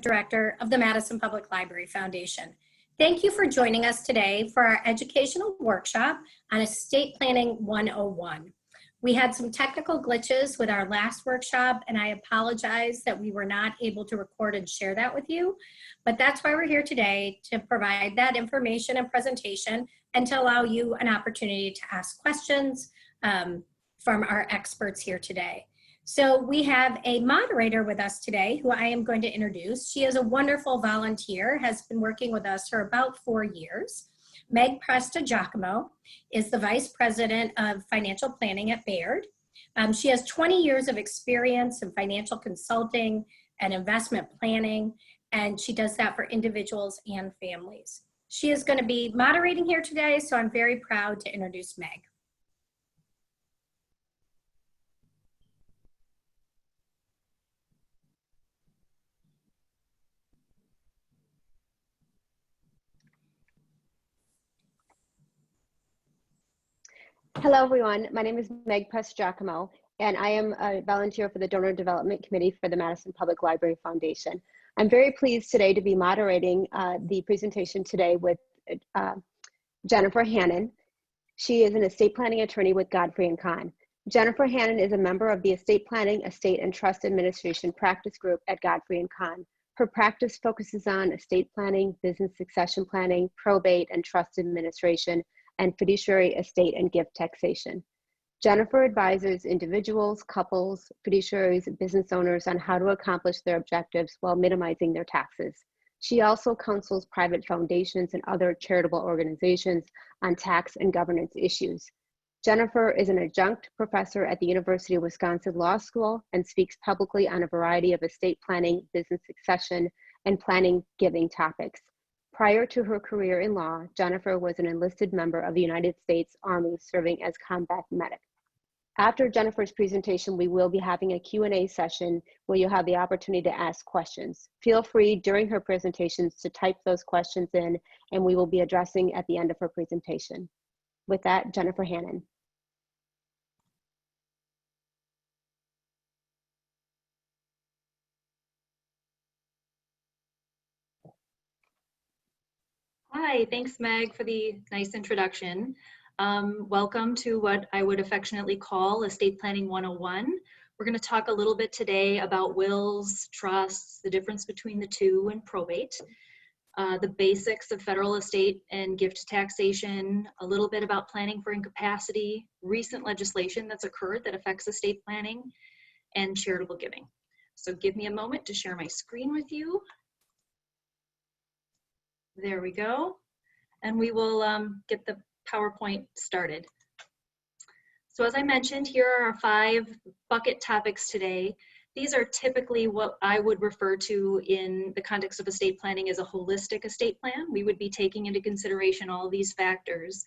Director of the Madison Public Library Foundation. Thank you for joining us today for our educational workshop on Estate Planning 101. We had some technical glitches with our last workshop, and I apologize that we were not able to record and share that with you, but that's why we're here today, to provide that information and presentation and to allow you an opportunity to ask questions from our experts here today. So we have a moderator with us today who I am going to introduce. She is a wonderful volunteer, has been working with us for about 4 years. Meg Presta-Giacomo is the Vice President of Financial Planning at Baird. She has 20 years of experience in financial consulting and investment planning, and she does that for individuals and families. She is going to be moderating here today, so I'm very proud to introduce Meg. Hello, everyone. My name is Meg Presta-Giacomo, and I am a volunteer for the Donor Development Committee for the Madison Public Library Foundation. I'm very pleased today to be moderating the presentation today with Jennifer Hannon. She is an estate planning attorney with Godfrey Kahn. Jennifer Hannon is a member of the Estate Planning, Estate and Trust Administration Practice Group at Godfrey Kahn. Her practice focuses on estate planning, business succession planning, probate and trust administration, and fiduciary estate and gift taxation. Jennifer advises individuals, couples, fiduciaries, business owners on how to accomplish their objectives while minimizing their taxes. She also counsels private foundations and other charitable organizations on tax and governance issues. Jennifer is an adjunct professor at the University of Wisconsin Law School and speaks publicly on a variety of estate planning, business succession, and planning giving topics. Prior to her career in law, Jennifer was an enlisted member of the United States Army serving as combat medic. After Jennifer's presentation, we will be having a Q&A session where you'll have the opportunity to ask questions. Feel free during her presentations to type those questions in, and we will be addressing at the end of her presentation. With that, Jennifer Hannon. Hi, thanks Meg for the nice introduction. Welcome to what I would affectionately call Estate Planning 101. We're going to talk a little bit today about wills, trusts, the difference between the two, and probate, the basics of federal estate and gift taxation, a little bit about planning for incapacity, recent legislation that's occurred that affects estate planning, and charitable giving. So give me a moment to share my screen with you. There we go. And we will get the PowerPoint started. So as I mentioned, here are our 5 bucket topics today. These are typically what I would refer to in the context of estate planning as a holistic estate plan. We would be taking into consideration all of these factors,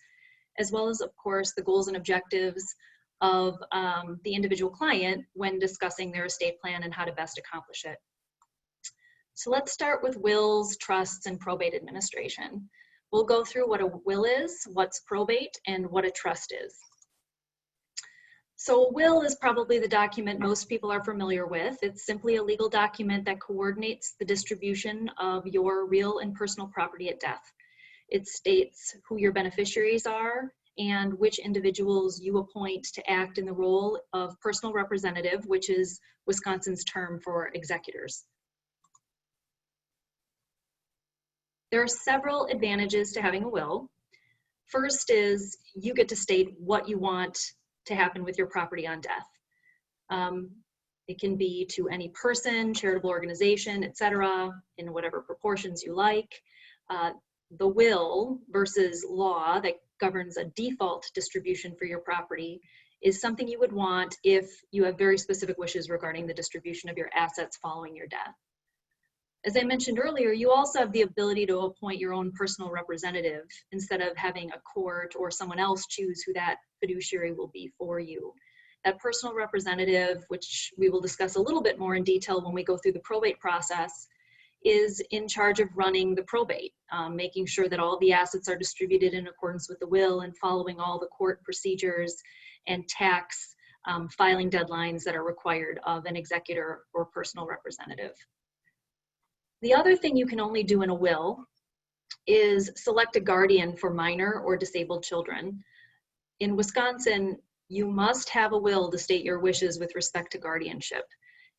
as well as, of course, the goals and objectives of the individual client when discussing their estate plan and how to best accomplish it. So let's start with wills, trusts, and probate administration. We'll go through what a will is, what's probate, and what a trust is. So a will is probably the document most people are familiar with. It's simply a legal document that coordinates the distribution of your real and personal property at death. It states who your beneficiaries are and which individuals you appoint to act in the role of personal representative, which is Wisconsin's term for executors. There are several advantages to having a will. First is you get to state what you want to happen with your property on death. It can be to any person, charitable organization, etc., in whatever proportions you like. The will versus law that governs a default distribution for your property is something you would want if you have very specific wishes regarding the distribution of your assets following your death. As I mentioned earlier, you also have the ability to appoint your own personal representative instead of having a court or someone else choose who that fiduciary will be for you. That personal representative, which we will discuss a little bit more in detail when we go through the probate process, is in charge of running the probate, making sure that all the assets are distributed in accordance with the will and following all the court procedures and tax filing deadlines that are required of an executor or personal representative. The other thing you can only do in a will is select a guardian for minor or disabled children. In Wisconsin, you must have a will to state your wishes with respect to guardianship.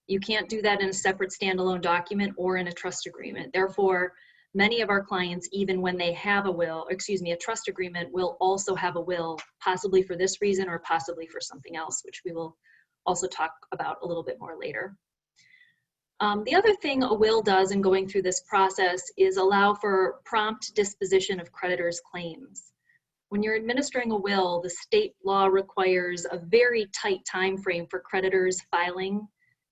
You can't do that in a separate standalone document or in a trust agreement. Therefore, many of our clients, even when they have a trust agreement, will also have a will, possibly for this reason or possibly for something else, which we will also talk about a little bit more later. The other thing a will does in going through this process is allow for prompt disposition of creditors' claims. When you're administering a will, the state law requires a very tight time frame for creditors filing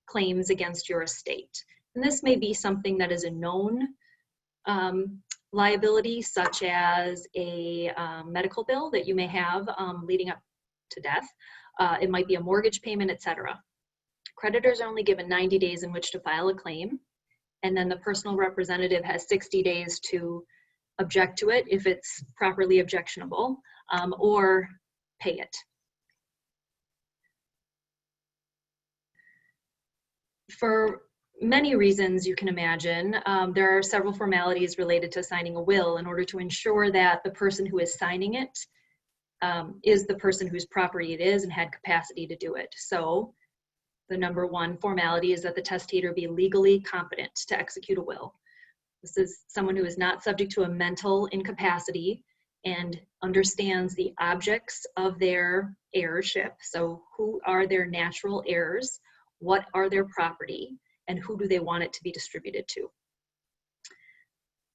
claims against your estate. And this may be something that is a known liability, such as a medical bill that you may have leading up to death. It might be a mortgage payment, etc. Creditors are only given 90 days in which to file a claim, and then the personal representative has 60 days to object to it if it's properly objectionable, or pay it. For many reasons you can imagine, there are several formalities related to signing a will in order to ensure that the person who is signing it is the person whose property it is and had capacity to do it. So the number one formality is that the testator be legally competent to execute a will. This is someone who is not subject to a mental incapacity and understands the objects of their heirship. So who are their natural heirs? What are their property? And who do they want it to be distributed to?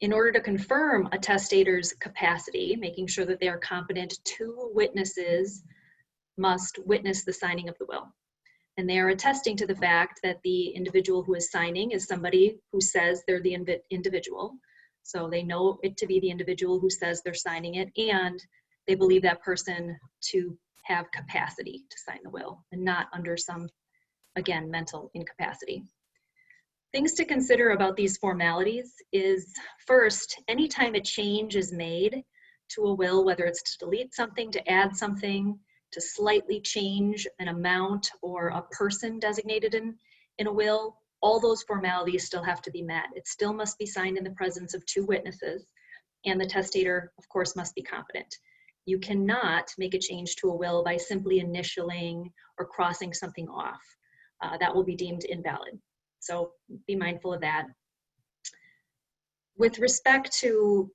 In order to confirm a testator's capacity, making sure that they are competent, 2 witnesses must witness the signing of the will. And they are attesting to the fact that the individual who is signing is somebody who says they're the individual. So they know it to be the individual who says they're signing it, and they believe that person to have capacity to sign the will and not under some, again, mental incapacity. Things to consider about these formalities is, first, anytime a change is made to a will, whether it's to delete something, to add something, to slightly change an amount or a person designated in a will, all those formalities still have to be met. It still must be signed in the presence of 2 witnesses, and the testator, of course, must be competent. You cannot make a change to a will by simply initialing or crossing something off. That will be deemed invalid. So be mindful of that. With respect to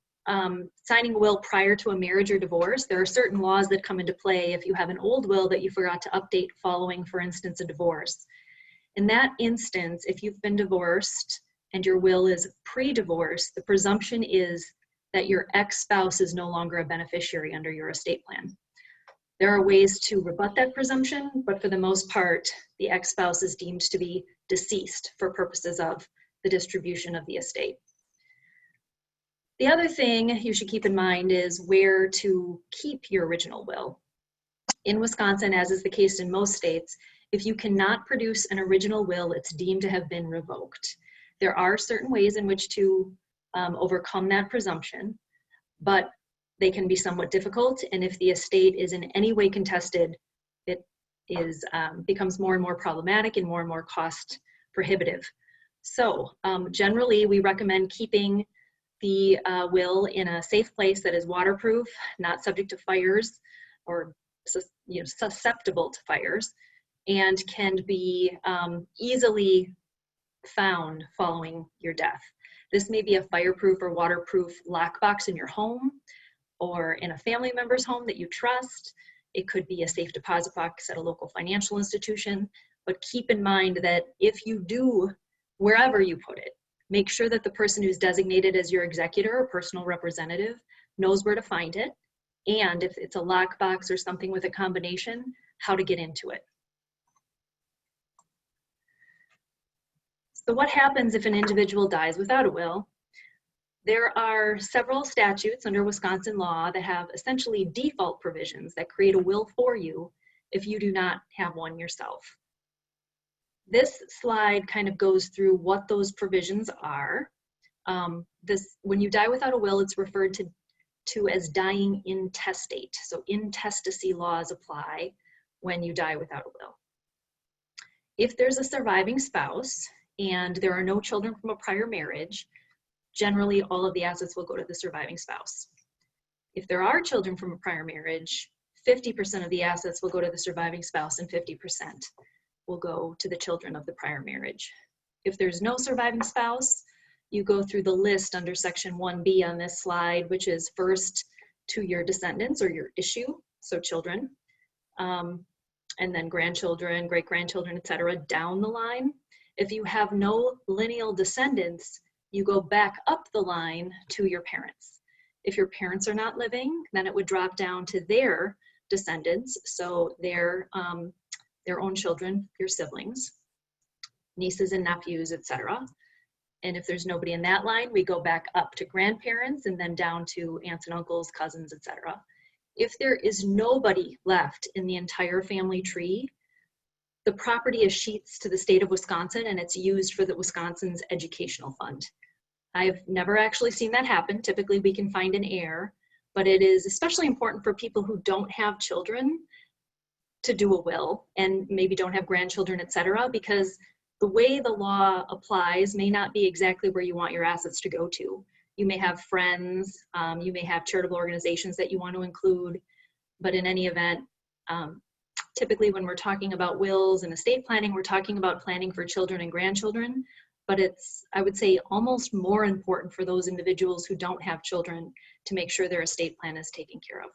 signing a will prior to a marriage or divorce, there are certain laws that come into play if you have an old will that you forgot to update following, for instance, a divorce. In that instance, if you've been divorced and your will is pre-divorce, the presumption is that your ex-spouse is no longer a beneficiary under your estate plan. There are ways to rebut that presumption, but for the most part, the ex-spouse is deemed to be deceased for purposes of the distribution of the estate. The other thing you should keep in mind is where to keep your original will. In Wisconsin, as is the case in most states, if you cannot produce an original will, it's deemed to have been revoked. There are certain ways in which to overcome that presumption, but they can be somewhat difficult, and if the estate is in any way contested, it becomes more and more problematic and more cost prohibitive. So generally, we recommend keeping the will in a safe place that is waterproof, not subject to fires, or susceptible to fires, and can be easily found following your death. This may be a fireproof or waterproof lockbox in your home or in a family member's home that you trust. It could be a safe deposit box at a local financial institution, but keep in mind that if you do, wherever you put it, make sure that the person who's designated as your executor or personal representative knows where to find it, and if it's a lockbox or something with a combination, how to get into it. So what happens if an individual dies without a will? There are several statutes under Wisconsin law that have essentially default provisions that create a will for you if you do not have one yourself. This slide kind of goes through what those provisions are. When you die without a will, it's referred to as dying intestate. So intestacy laws apply when you die without a will. If there's a surviving spouse, and there are no children from a prior marriage, generally all of the assets will go to the surviving spouse. If there are children from a prior marriage, 50% of the assets will go to the surviving spouse and 50% will go to the children of the prior marriage. If there's no surviving spouse, you go through the list under section 1B on this slide, which is first to your descendants or your issue, so children, and then grandchildren, great-grandchildren, etc., down the line. If you have no lineal descendants, you go back up the line to your parents. If your parents are not living, then it would drop down to their descendants, so their own children, your siblings, nieces and nephews, etc. And if there's nobody in that line, we go back up to grandparents and then down to aunts and uncles, cousins, etc. If there is nobody left in the entire family tree, the property is sheets to the state of Wisconsin and it's used for the Wisconsin's educational fund. I've never actually seen that happen. Typically we can find an heir, but it is especially important for people who don't have children to do a will and maybe don't have grandchildren, etc., because the way the law applies may not be exactly where you want your assets to go to. You may have friends, you may have charitable organizations that you want to include, but in any event, typically when we're talking about wills and estate planning, we're talking about planning for children and grandchildren, but it's, I would say, almost more important for those individuals who don't have children to make sure their estate plan is taken care of.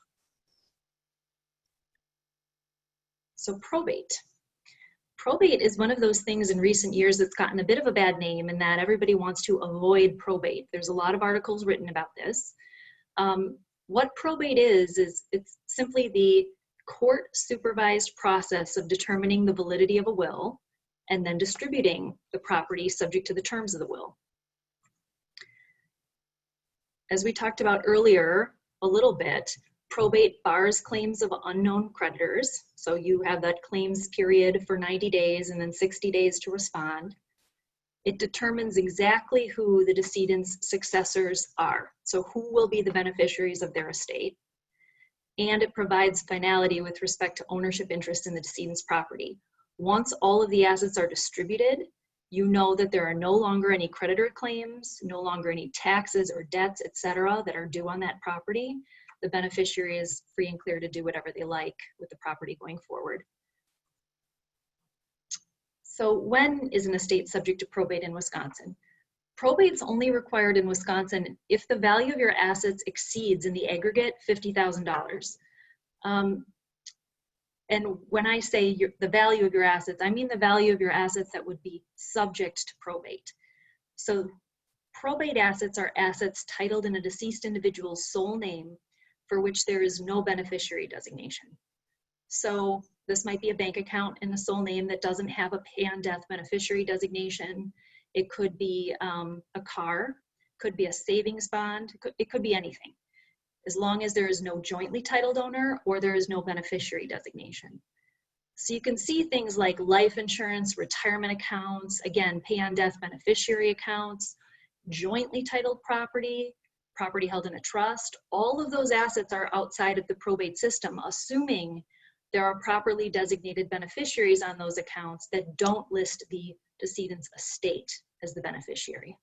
So probate. Probate is one of those things in recent years that's gotten a bit of a bad name in that everybody wants to avoid probate. There's a lot of articles written about this. What probate is it's simply the court-supervised process of determining the validity of a will and then distributing the property subject to the terms of the will. As we talked about earlier a little bit, probate bars claims of unknown creditors. So you have that claims period for 90 days and then 60 days to respond. It determines exactly who the decedent's successors are. So who will be the beneficiaries of their estate. And it provides finality with respect to ownership interest in the decedent's property. Once all of the assets are distributed, you know that there are no longer any creditor claims, no longer any taxes or debts, etc., that are due on that property. The beneficiary is free and clear to do whatever they like with the property going forward. So when is an estate subject to probate in Wisconsin? Probate's only required in Wisconsin if the value of your assets exceeds in the aggregate $50,000. And when I say the value of your assets, I mean the value of your assets that would be subject to probate. So probate assets are assets titled in a deceased individual's sole name for which there is no beneficiary designation. So this might be a bank account in the sole name that doesn't have a pay on death beneficiary designation. It could be a car, could be a savings bond, it could be anything, as long as there is no jointly titled owner or there is no beneficiary designation. So you can see things like life insurance, retirement accounts, again, pay on death beneficiary accounts, jointly titled property, property held in a trust. All of those assets are outside of the probate system, assuming there are properly designated beneficiaries on those accounts that don't list the decedent's estate as the beneficiary.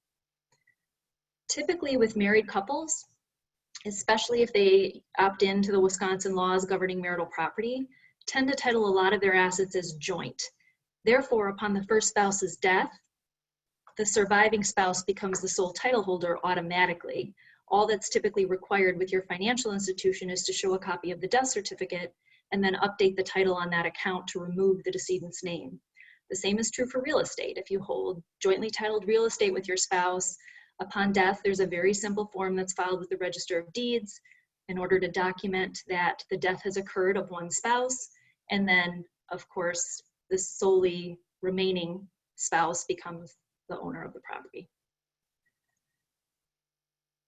Typically with married couples, especially if they opt into the Wisconsin laws governing marital property, tend to title a lot of their assets as joint. Therefore, upon the first spouse's death, the surviving spouse becomes the sole title holder automatically. All that's typically required with your financial institution is to show a copy of the death certificate and then update the title on that account to remove the decedent's name. The same is true for real estate. If you hold jointly titled real estate with your spouse, upon death, there's a very simple form that's filed with the Register of Deeds in order to document that the death has occurred of one spouse, and then, of course, the solely remaining spouse becomes the owner of the property.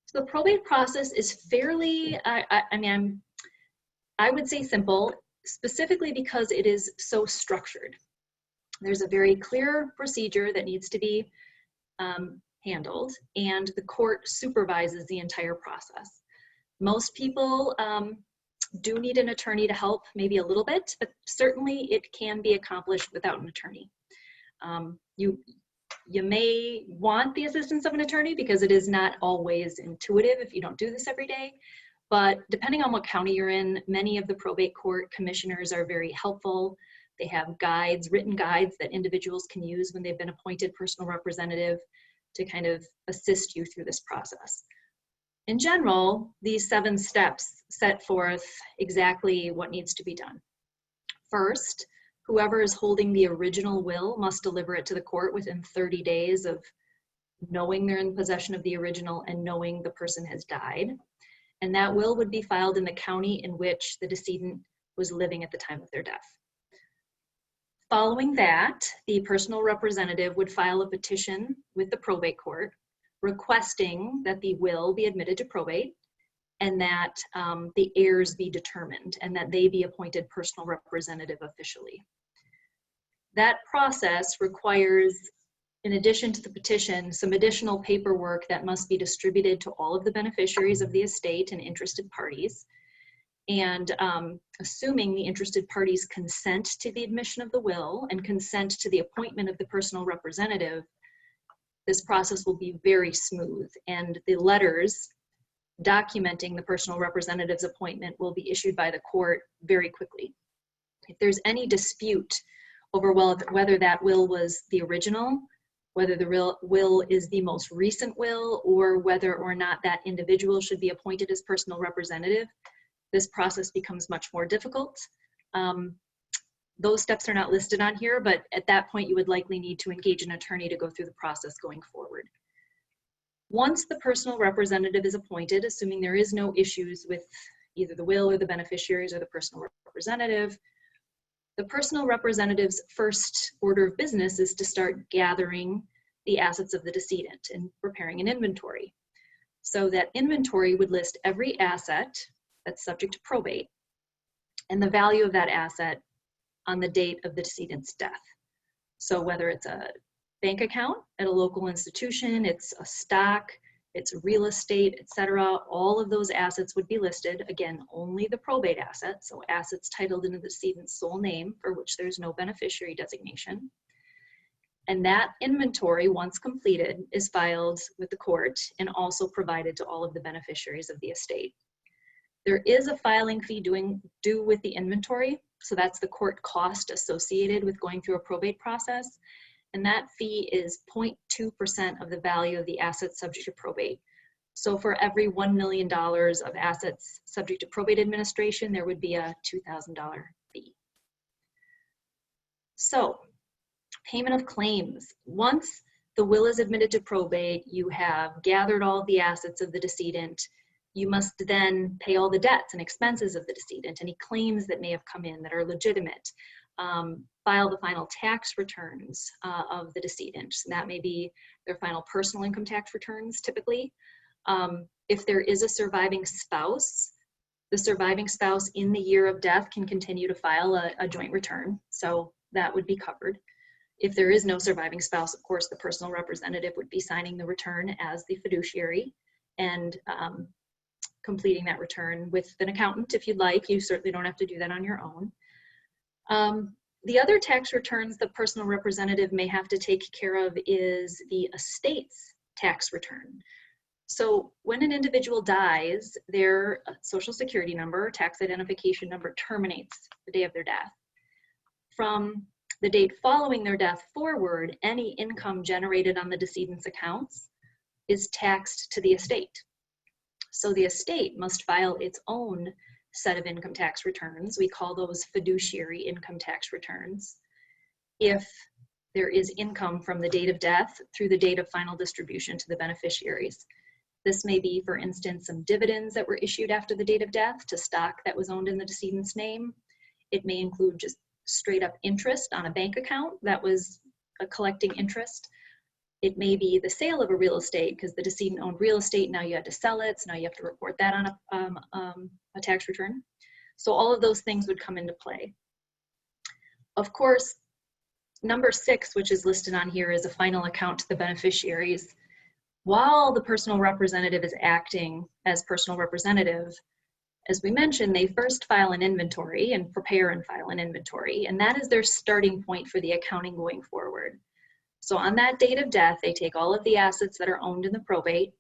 So the probate process is fairly, I would say simple, specifically because it is so structured. There's a very clear procedure that needs to be handled, and the court supervises the entire process. Most people do need an attorney to help, maybe a little bit, but certainly it can be accomplished without an attorney. You may want the assistance of an attorney because it is not always intuitive if you don't do this every day. But depending on what county you're in, many of the probate court commissioners are very helpful. They have guides, written guides that individuals can use when they've been appointed personal representative to kind of assist you through this process. In general, these 7 steps set forth exactly what needs to be done. First, whoever is holding the original will must deliver it to the court within 30 days of knowing they're in possession of the original and knowing the person has died. And that will would be filed in the county in which the decedent was living at the time of their death. Following that, the personal representative would file a petition with the probate court requesting that the will be admitted to probate and that the heirs be determined and that they be appointed personal representative officially. That process requires, in addition to the petition, some additional paperwork that must be distributed to all of the beneficiaries of the estate and interested parties. And assuming the interested parties consent to the admission of the will and consent to the appointment of the personal representative, this process will be very smooth, and the letters documenting the personal representative's appointment will be issued by the court very quickly. If there's any dispute over whether that will was the original, whether the will is the most recent will, or whether or not that individual should be appointed as personal representative, this process becomes much more difficult. Those steps are not listed on here, but at that point you would likely need to engage an attorney to go through the process going forward. Once the personal representative is appointed, assuming there is no issues with either the will or the beneficiaries or the personal representative, the personal representative's first order of business is to start gathering the assets of the decedent and preparing an inventory. So that inventory would list every asset that's subject to probate and the value of that asset on the date of the decedent's death. So whether it's a bank account at a local institution, it's a stock, it's real estate, etc., all of those assets would be listed. Again, only the probate assets, so assets titled into the decedent's sole name for which there's no beneficiary designation. And that inventory, once completed, is filed with the court and also provided to all of the beneficiaries of the estate. There is a filing fee due with the inventory, so that's the court cost associated with going through a probate process, and that fee is 0.2% of the value of the assets subject to probate. So for every $1 million of assets subject to probate administration, there would be a $2,000 fee. So, payment of claims. Once the will is admitted to probate, you have gathered all of the assets of the decedent. You must then pay all the debts and expenses of the decedent, any claims that may have come in that are legitimate. File the final tax returns of the decedent. So that may be their final personal income tax returns typically. If there is a surviving spouse, the surviving spouse in the year of death can continue to file a joint return. So that would be covered. If there is no surviving spouse, of course, the personal representative would be signing the return as the fiduciary and completing that return with an accountant if you'd like. You certainly don't have to do that on your own. The other tax returns the personal representative may have to take care of is the estate's tax return. So when an individual dies, their social security number, tax identification number terminates the day of their death. From the date following their death forward, any income generated on the decedent's accounts is taxed to the estate. So the estate must file its own set of income tax returns. We call those fiduciary income tax returns. If there is income from the date of death through the date of final distribution to the beneficiaries. This may be, for instance, some dividends that were issued after the date of death to stock that was owned in the decedent's name. It may include just straight up interest on a bank account that was collecting interest. It may be the sale of a real estate because the decedent owned real estate, now you had to sell it, so now you have to report that on a tax return. So all of those things would come into play. Of course, number 6, which is listed on here, is a final account to the beneficiaries. While the personal representative is acting as personal representative, as we mentioned, they first file an inventory and prepare and file an inventory, and that is their starting point for the accounting going forward. So on that date of death, they take all of the assets that are owned in the probate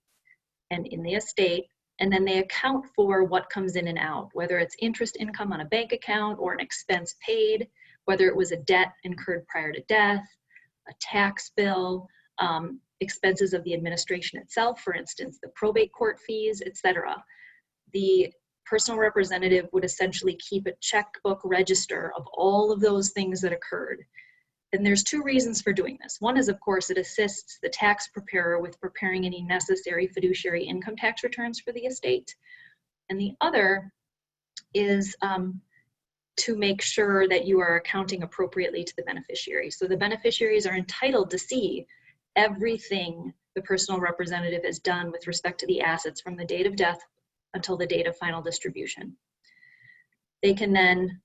and in the estate, and then they account for what comes in and out, whether it's interest income on a bank account or an expense paid, whether it was a debt incurred prior to death, a tax bill, expenses of the administration itself, for instance, the probate court fees, etc. The personal representative would essentially keep a checkbook register of all of those things that occurred. And there's two reasons for doing this. One is, of course, it assists the tax preparer with preparing any necessary fiduciary income tax returns for the estate. And the other is to make sure that you are accounting appropriately to the beneficiaries. So the beneficiaries are entitled to see everything the personal representative has done with respect to the assets from the date of death until the date of final distribution. They can then,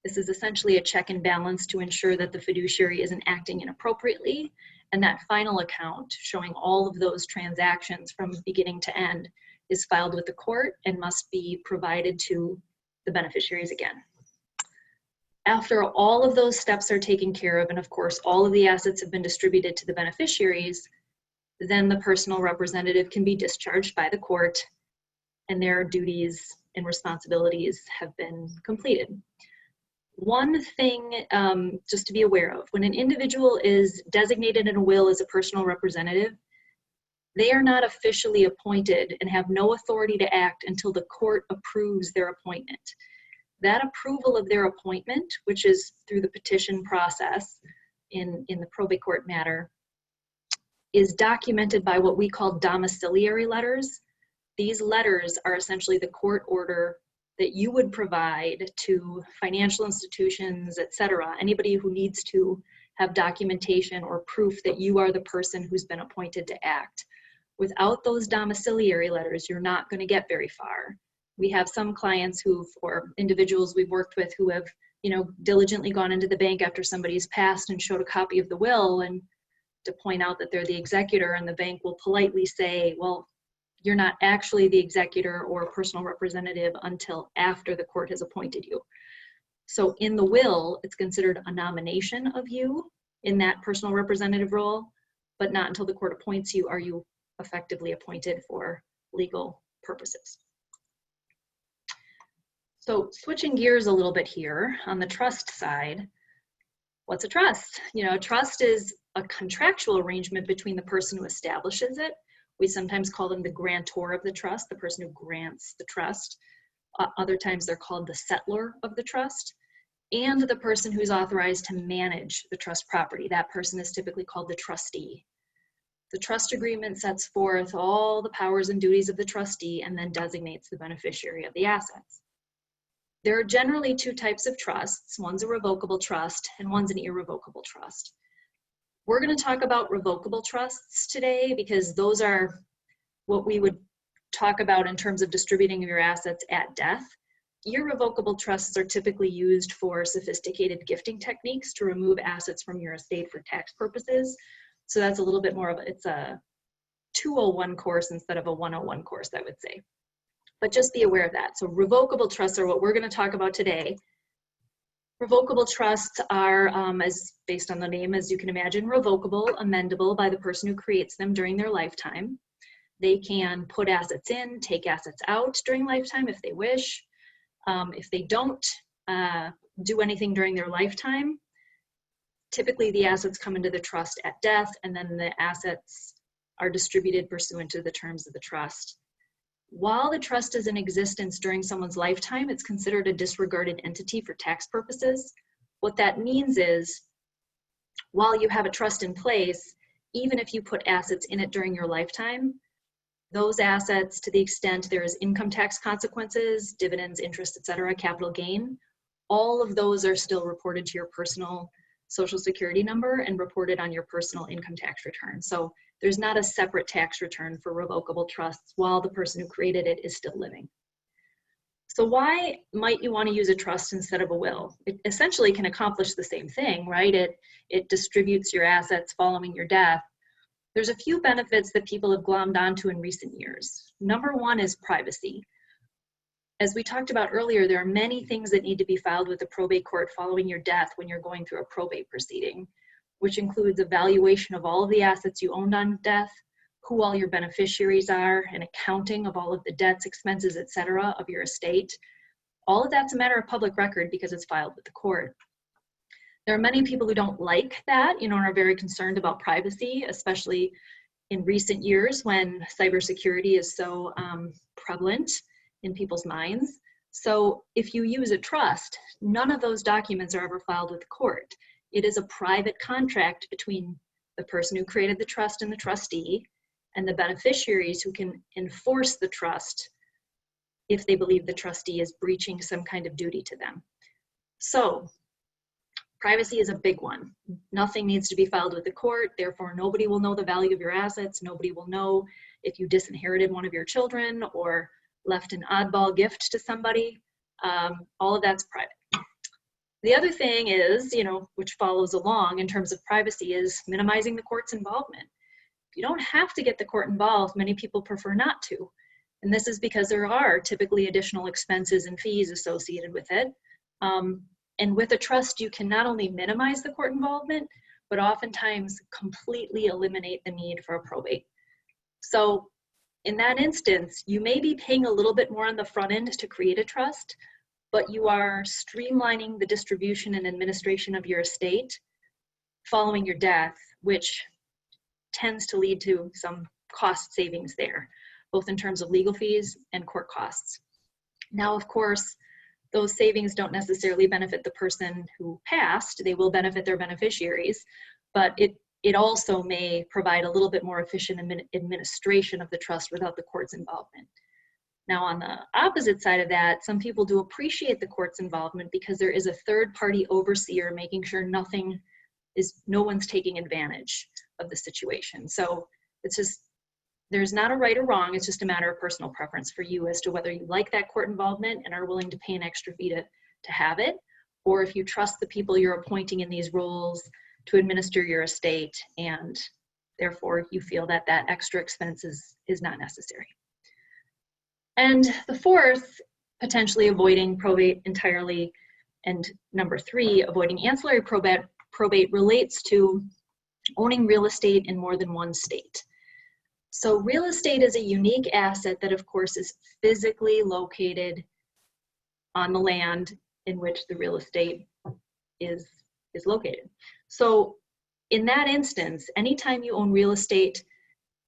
this is essentially a check and balance to ensure that the fiduciary isn't acting inappropriately, and that final account showing all of those transactions from beginning to end is filed with the court and must be provided to the beneficiaries again. After all of those steps are taken care of, and of course all of the assets have been distributed to the beneficiaries, then the personal representative can be discharged by the court and their duties and responsibilities have been completed. One thing just to be aware of, when an individual is designated in a will as a personal representative, they are not officially appointed and have no authority to act until the court approves their appointment. That approval of their appointment, which is through the petition process in the probate court matter, is documented by what we call domiciliary letters. These letters are essentially the court order that you would provide to financial institutions, etc., anybody who needs to have documentation or proof that you are the person who's been appointed to act. Without those domiciliary letters, you're not going to get very far. We have some clients or individuals we've worked with who have, diligently gone into the bank after somebody's passed and showed a copy of the will and to point out that they're the executor, and the bank will politely say, well, you're not actually the executor or personal representative until after the court has appointed you. So in the will, it's considered a nomination of you in that personal representative role, but not until the court appoints you are you effectively appointed for legal purposes. So switching gears a little bit here on the trust side, what's a trust? Trust is a contractual arrangement between the person who establishes it. We sometimes call them the grantor of the trust, the person who grants the trust. Other times they're called the settlor of the trust, and the person who's authorized to manage the trust property. That person is typically called the trustee. The trust agreement sets forth all the powers and duties of the trustee and then designates the beneficiary of the assets. There are generally two types of trusts. One's a revocable trust and one's an irrevocable trust. We're going to talk about revocable trusts today because those are what we would talk about in terms of distributing your assets at death. Irrevocable trusts are typically used for sophisticated gifting techniques to remove assets from your estate for tax purposes. So that's a little bit more of it's a 201 course instead of a 101 course, I would say. But just be aware of that. So revocable trusts are what we're going to talk about today. Revocable trusts are, as based on the name, as you can imagine, revocable, amendable by the person who creates them during their lifetime. They can put assets in, take assets out during lifetime if they wish. If they don't do anything during their lifetime, typically the assets come into the trust at death, and then the assets are distributed pursuant to the terms of the trust. While the trust is in existence during someone's lifetime, it's considered a disregarded entity for tax purposes. What that means is, while you have a trust in place, even if you put assets in it during your lifetime, those assets, to the extent there is income tax consequences, dividends, interest, etc., capital gain, all of those are still reported to your personal Social Security number and reported on your personal income tax return. So there's not a separate tax return for revocable trusts while the person who created it is still living. So why might you want to use a trust instead of a will? It essentially can accomplish the same thing, right? It distributes your assets following your death. There's a few benefits that people have glommed onto in recent years. Number one is privacy. As we talked about earlier, there are many things that need to be filed with the probate court following your death when you're going through a probate proceeding. which includes a valuation of all of the assets you owned on death, who all your beneficiaries are, and accounting of all of the debts, expenses, etc. of your estate. All of that's a matter of public record because it's filed with the court. There are many people who don't like that, and are very concerned about privacy, especially in recent years when cybersecurity is so prevalent in people's minds. So if you use a trust, none of those documents are ever filed with the court. It is a private contract between the person who created the trust and the trustee, and the beneficiaries who can enforce the trust if they believe the trustee is breaching some kind of duty to them. So privacy is a big one. Nothing needs to be filed with the court, therefore nobody will know the value of your assets, nobody will know if you disinherited one of your children or left an oddball gift to somebody. All of that's private. The other thing is, which follows along in terms of privacy, is minimizing the court's involvement. You don't have to get the court involved. Many people prefer not to. And this is because there are typically additional expenses and fees associated with it. And with a trust, you can not only minimize the court involvement, but oftentimes completely eliminate the need for a probate. So in that instance, you may be paying a little bit more on the front end to create a trust, but you are streamlining the distribution and administration of your estate following your death, which tends to lead to some cost savings there, both in terms of legal fees and court costs. Now, of course, those savings don't necessarily benefit the person who passed. They will benefit their beneficiaries, but it also may provide a little bit more efficient administration of the trust without the court's involvement. Now, on the opposite side of that, some people do appreciate the court's involvement because there is a third-party overseer making sure no one's taking advantage of the situation. So it's just, there's not a right or wrong, it's just a matter of personal preference for you as to whether you like that court involvement and are willing to pay an extra fee to have it, or if you trust the people you're appointing in these roles to administer your estate, and therefore you feel that that extra expense is not necessary. And the fourth, potentially avoiding probate entirely, and number three, avoiding ancillary probate relates to owning real estate in more than one state. So real estate is a unique asset that, of course, is physically located on the land in which the real estate is located. So in that instance, anytime you own real estate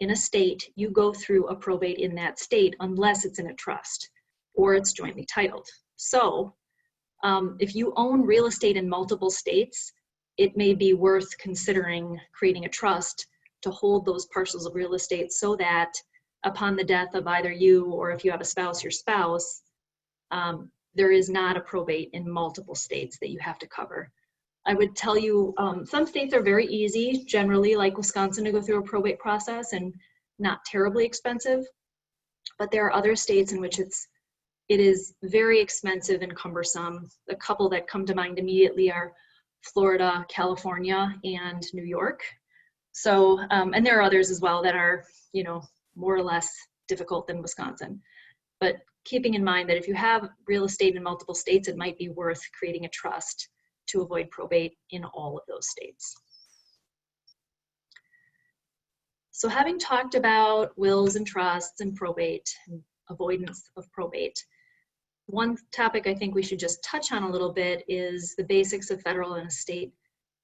in a state, you go through a probate in that state unless it's in a trust or it's jointly titled. So if you own real estate in multiple states, it may be worth considering creating a trust to hold those parcels of real estate so that upon the death of either you, or if you have a spouse, your spouse, there is not a probate in multiple states that you have to cover. I would tell you some states are very easy, generally like Wisconsin, to go through a probate process and not terribly expensive, but there are other states in which it is very expensive and cumbersome. A couple that come to mind immediately are Florida, California, and New York. So, and there are others as well that are, more or less difficult than Wisconsin. But keeping in mind that if you have real estate in multiple states, it might be worth creating a trust to avoid probate in all of those states. So having talked about wills and trusts and probate, and avoidance of probate, one topic I think we should just touch on a little bit is the basics of federal and estate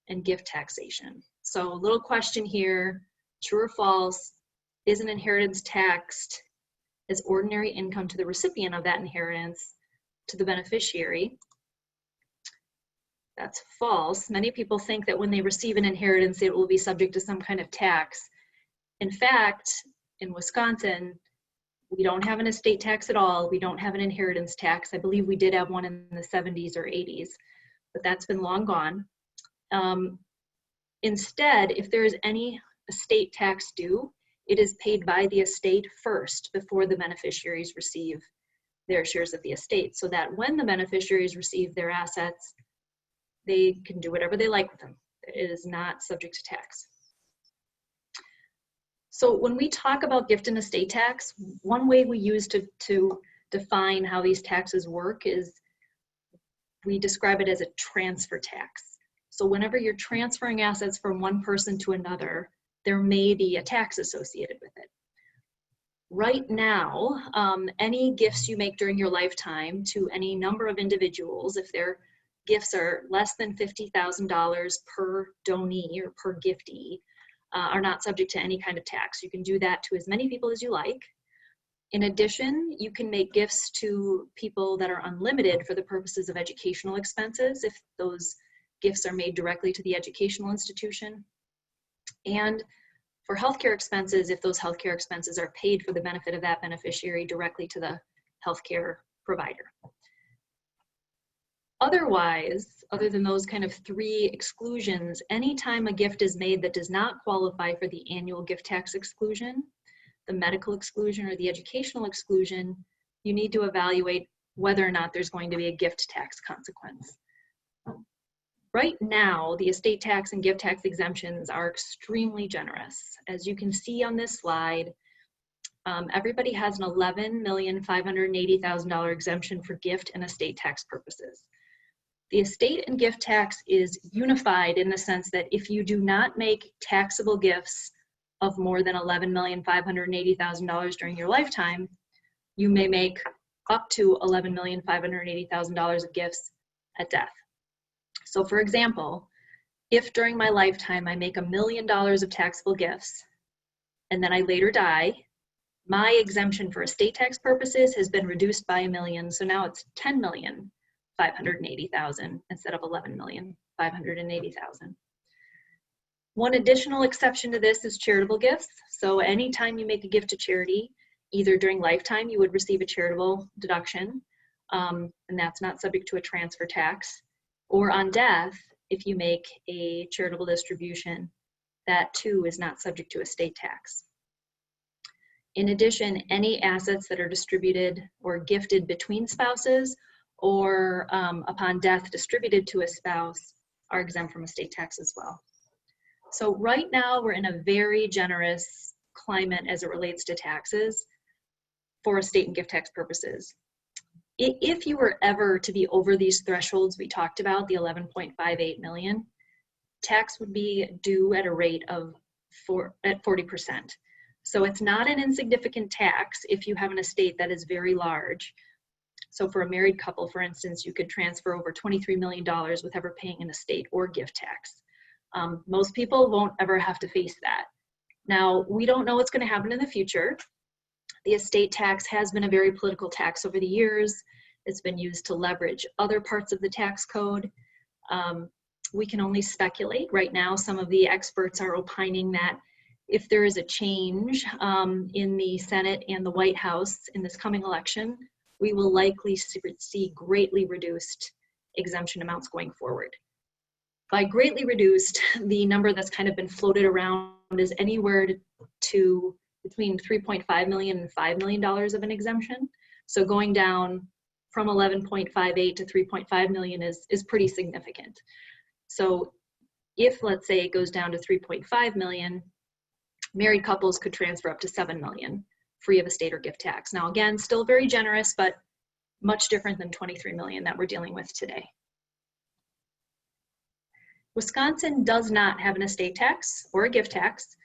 and gift taxation. So a little question here, true or false, is an inheritance taxed as ordinary income to the recipient of that inheritance to the beneficiary? That's false. Many people think that when they receive an inheritance, it will be subject to some kind of tax. In fact, in Wisconsin, we don't have an estate tax at all. We don't have an inheritance tax. I believe we did have one in the 70s or 80s, but that's been long gone. Instead, if there is any estate tax due, it is paid by the estate first before the beneficiaries receive their shares of the estate, so that when the beneficiaries receive their assets, they can do whatever they like with them. It is not subject to tax. So when we talk about gift and estate tax, one way we use to define how these taxes work is we describe it as a transfer tax. So whenever you're transferring assets from one person to another, there may be a tax associated with it. Right now, any gifts you make during your lifetime to any number of individuals, if their gifts are less than $50,000 per donee or per giftee, are not subject to any kind of tax. You can do that to as many people as you like. In addition, you can make gifts to people that are unlimited for the purposes of educational expenses if those gifts are made directly to the educational institution. And for healthcare expenses, if those healthcare expenses are paid for the benefit of that beneficiary directly to the healthcare provider. Otherwise, other than those kind of three exclusions, anytime a gift is made that does not qualify for the annual gift tax exclusion, the medical exclusion, or the educational exclusion, you need to evaluate whether or not there's going to be a gift tax consequence. Right now, the estate tax and gift tax exemptions are extremely generous. As you can see on this slide, everybody has an $11,580,000 exemption for gift and estate tax purposes. The estate and gift tax is unified in the sense that if you do not make taxable gifts of more than $11,580,000 during your lifetime, you may make up to $11,580,000 of gifts at death. So for example, if during my lifetime I make $1 million of taxable gifts and then I later die, my exemption for estate tax purposes has been reduced by $1 million. So now it's $10,580,000 instead of $11,580,000. One additional exception to this is charitable gifts. So anytime you make a gift to charity, either during lifetime, you would receive a charitable deduction, and that's not subject to a transfer tax, or on death, if you make a charitable distribution, that too is not subject to estate tax. In addition, any assets that are distributed or gifted between spouses or upon death distributed to a spouse are exempt from estate tax as well. So right now we're in a very generous climate as it relates to taxes for estate and gift tax purposes. If you were ever to be over these thresholds we talked about, the 11.58 million, tax would be due at a rate of 40%. So it's not an insignificant tax if you have an estate that is very large. So for a married couple, for instance, you could transfer over $23 million with ever paying an estate or gift tax. Most people won't ever have to face that. Now, we don't know what's going to happen in the future. The estate tax has been a very political tax over the years. It's been used to leverage other parts of the tax code. We can only speculate. Right now, some of the experts are opining that if there is a change in the Senate and the White House in this coming election, we will likely see greatly reduced exemption amounts going forward. By greatly reduced, the number that's kind of been floated around is anywhere to between 3.5 million and $5 million of an exemption. So going down from 11.58 to 3.5 million is pretty significant. So if, let's say, it goes down to 3.5 million, married couples could transfer up to 7 million free of estate or gift tax. Now again, still very generous, but much different than 23 million that we're dealing with today. Wisconsin does not have an estate tax or a gift tax.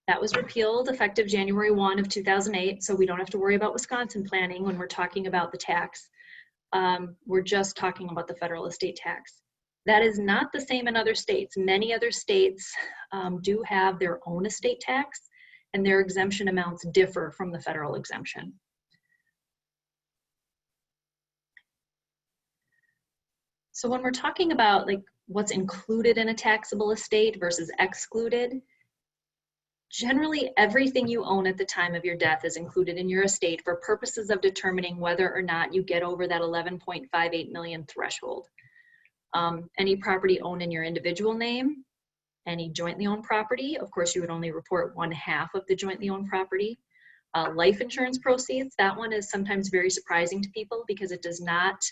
That was repealed effective January 1 of 2008, so we don't have to worry about Wisconsin planning when we're talking about the tax. We're just talking about the federal estate tax. That is not the same in other states. Many other states do have their own estate tax, and their exemption amounts differ from the federal exemption. So when we're talking about like what's included in a taxable estate versus excluded, generally everything you own at the time of your death is included in your estate for purposes of determining whether or not you get over that 11.58 million threshold. Any property owned in your individual name, any jointly owned property, of course you would only report 1/2 of the jointly owned property. Life insurance proceeds, that one is sometimes very surprising to people because it does not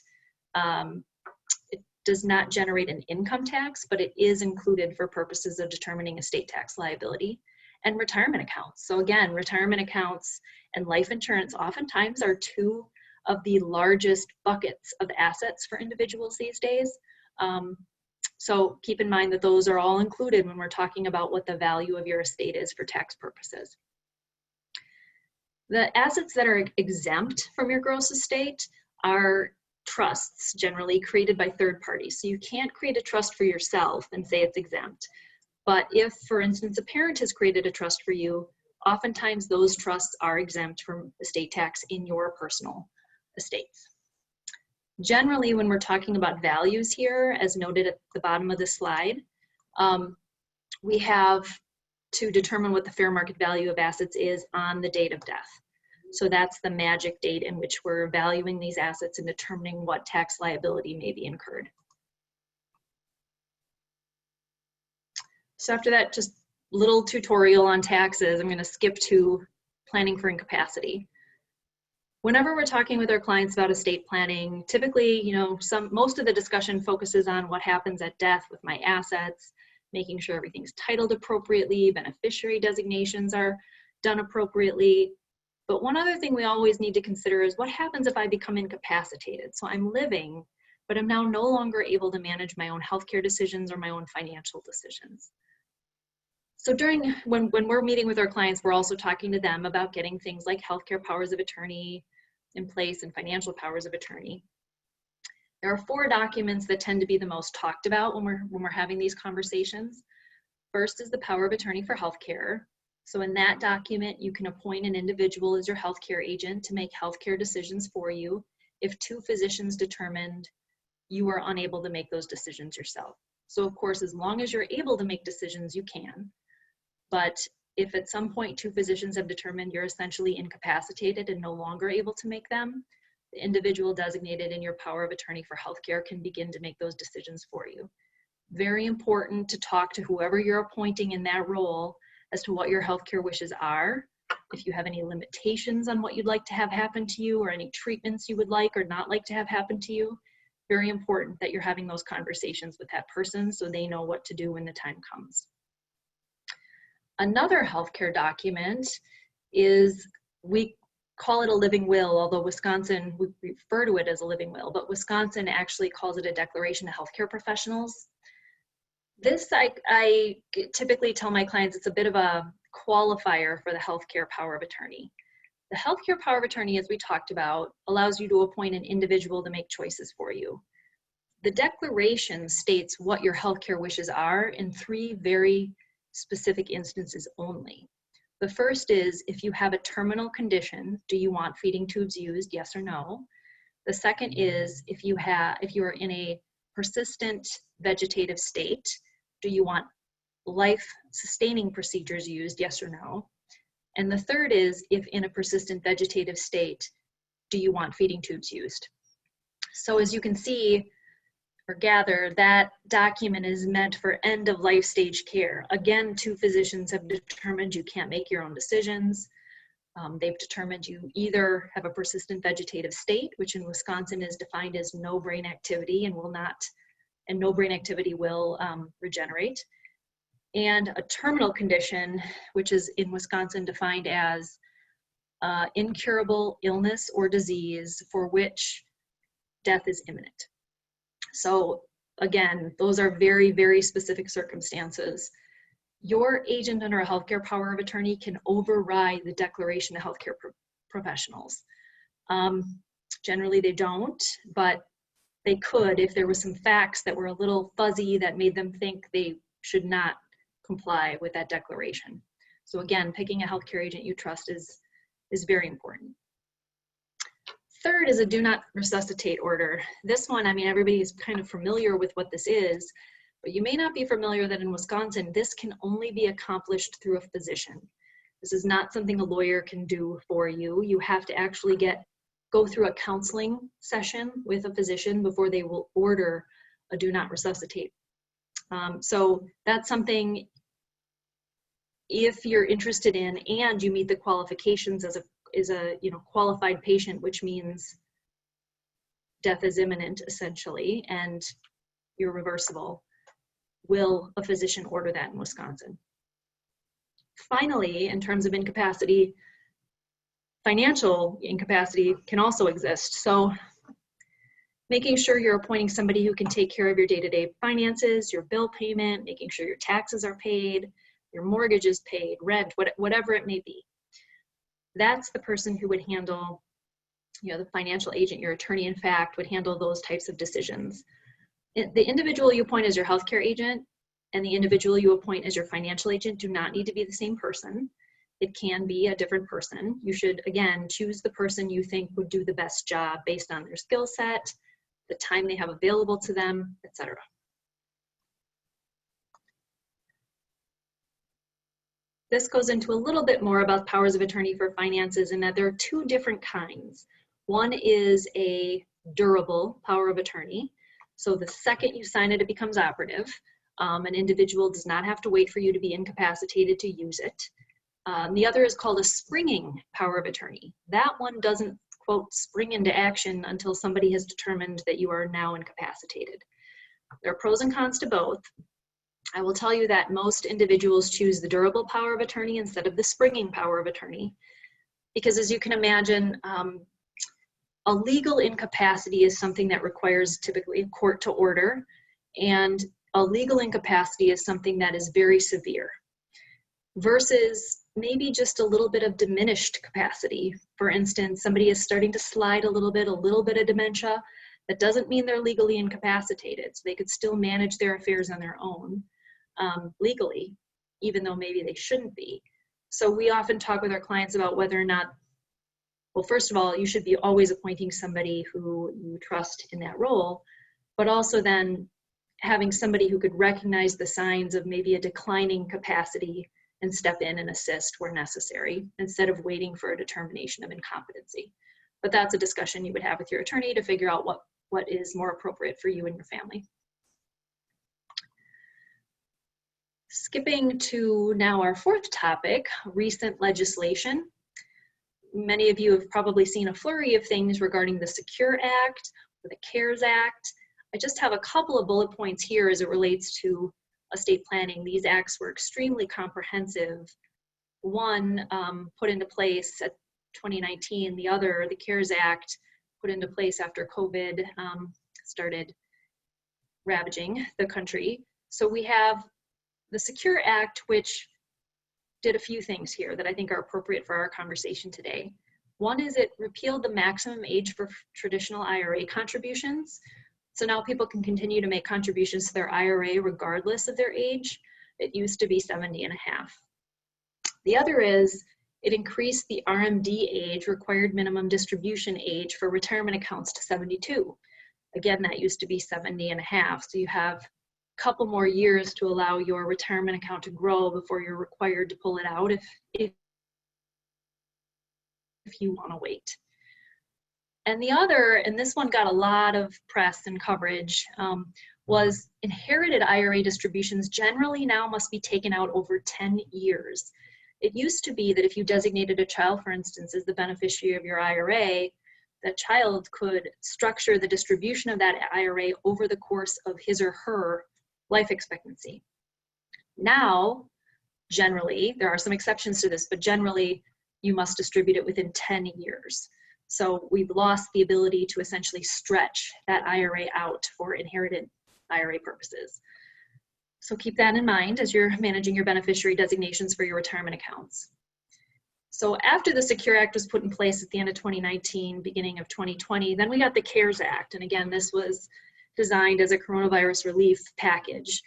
generate an income tax, but it is included for purposes of determining estate tax liability. And retirement accounts. So again, retirement accounts and life insurance oftentimes are two of the largest buckets of assets for individuals these days. So keep in mind that those are all included when we're talking about what the value of your estate is for tax purposes. The assets that are exempt from your gross estate are trusts, generally created by third parties. So you can't create a trust for yourself and say it's exempt. But if, for instance, a parent has created a trust for you, oftentimes those trusts are exempt from estate tax in your personal estates. Generally, when we're talking about values here, as noted at the bottom of the slide, we have to determine what the fair market value of assets is on the date of death. So that's the magic date in which we're valuing these assets and determining what tax liability may be incurred. So after that, just little tutorial on taxes, I'm going to skip to planning for incapacity. Whenever we're talking with our clients about estate planning, typically, most of the discussion focuses on what happens at death with my assets, making sure everything's titled appropriately, beneficiary designations are done appropriately. But one other thing we always need to consider is what happens if I become incapacitated? So I'm living, but I'm now no longer able to manage my own healthcare decisions or my own financial decisions. So when we're meeting with our clients, we're also talking to them about getting things like healthcare powers of attorney in place and financial powers of attorney. There are 4 documents that tend to be the most talked about when we're having these conversations. First is the power of attorney for healthcare. So in that document, you can appoint an individual as your healthcare agent to make healthcare decisions for you if 2 physicians determined you are unable to make those decisions yourself. So of course, as long as you're able to make decisions, you can. But if at some point 2 physicians have determined you're essentially incapacitated and no longer able to make them, the individual designated in your power of attorney for healthcare can begin to make those decisions for you. Very important to talk to whoever you're appointing in that role as to what your healthcare wishes are, if you have any limitations on what you'd like to have happen to you or any treatments you would like or not like to have happen to you. Very important that you're having those conversations with that person so they know what to do when the time comes. Another healthcare document is, we call it a living will, although Wisconsin, we refer to it as a living will, but Wisconsin actually calls it a declaration to healthcare professionals. This, I typically tell my clients, it's a bit of a qualifier for the healthcare power of attorney. The healthcare power of attorney, as we talked about, allows you to appoint an individual to make choices for you. The declaration states what your healthcare wishes are in 3 very specific instances only. The first is, if you have a terminal condition, do you want feeding tubes used, yes or no? The second is, if you are in a persistent vegetative state, do you want life-sustaining procedures used, yes or no? And the third is, if in a persistent vegetative state, do you want feeding tubes used? So as you can see or gather, that document is meant for end-of-life stage care. Again, 2 physicians have determined you can't make your own decisions. They've determined you either have a persistent vegetative state, which in Wisconsin is defined as no brain activity and no brain activity will regenerate, and a terminal condition, which is in Wisconsin defined as incurable illness or disease for which death is imminent. So again, those are very, very specific circumstances. Your agent under a healthcare power of attorney can override the declaration to healthcare professionals. Generally they don't, but they could if there were some facts that were a little fuzzy that made them think they should not comply with that declaration. So again, picking a healthcare agent you trust is very important. Third is a do not resuscitate order. This one, I mean, everybody is kind of familiar with what this is, but you may not be familiar that in Wisconsin, this can only be accomplished through a physician. This is not something a lawyer can do for you. You have to actually go through a counseling session with a physician before they will order a do not resuscitate. So that's something, if you're interested in and you meet the qualifications as a qualified patient, which means death is imminent essentially and irreversible, will a physician order that in Wisconsin? Finally, in terms of incapacity, financial incapacity can also exist. So Making sure you're appointing somebody who can take care of your day-to-day finances, your bill payment, making sure your taxes are paid, your mortgage is paid, rent, whatever it may be. That's the person who would handle, the financial agent, your attorney, in fact, would handle those types of decisions. The individual you appoint as your healthcare agent and the individual you appoint as your financial agent do not need to be the same person. It can be a different person. You should, again, choose the person you think would do the best job based on their skill set, the time they have available to them, etc. This goes into a little bit more about powers of attorney for finances, in that there are two different kinds. One is a durable power of attorney. So the second you sign it, it becomes operative. An individual does not have to wait for you to be incapacitated to use it. The other is called a springing power of attorney. That one doesn't, quote, spring into action until somebody has determined that you are now incapacitated. There are pros and cons to both. I will tell you that most individuals choose the durable power of attorney instead of the springing power of attorney, because as you can imagine, a legal incapacity is something that requires typically a court to order, and a legal incapacity is something that is very severe, versus maybe just a little bit of diminished capacity. For instance, somebody is starting to slide a little bit of dementia. That doesn't mean they're legally incapacitated, so they could still manage their affairs on their own legally, even though maybe they shouldn't be. So we often talk with our clients about whether or not, well, first of all, you should be always appointing somebody who you trust in that role, but also then having somebody who could recognize the signs of maybe a declining capacity and step in and assist where necessary, instead of waiting for a determination of incompetency. But that's a discussion you would have with your attorney to figure out what is more appropriate for you and your family. Skipping to now our fourth topic, recent legislation. Many of you have probably seen a flurry of things regarding the Secure Act or the CARES Act. I just have a couple of bullet points here as it relates to estate planning. These acts were extremely comprehensive. One put into place at 2019, the other, the CARES Act, put into place after COVID started ravaging the country. So we have the Secure Act, which did a few things here that I think are appropriate for our conversation today. One is it repealed the maximum age for traditional IRA contributions. So now people can continue to make contributions to their IRA regardless of their age. It used to be 70 and a half. The other is it increased the RMD age, required minimum distribution age, for retirement accounts to 72. Again, that used to be 70 and a half. So you have a couple more years to allow your retirement account to grow before you're required to pull it out if you want to wait. And the other, and this one got a lot of press and coverage, was inherited IRA distributions generally now must be taken out over 10 years. It used to be that if you designated a child, for instance, as the beneficiary of your IRA, that child could structure the distribution of that IRA over the course of his or her life expectancy. Now, generally, there are some exceptions to this, but generally you must distribute it within 10 years. So we've lost the ability to essentially stretch that IRA out for inherited IRA purposes. So keep that in mind as you're managing your beneficiary designations for your retirement accounts. So after the Secure Act was put in place at the end of 2019, beginning of 2020, then we got the CARES Act. And again, this was designed as a coronavirus relief package.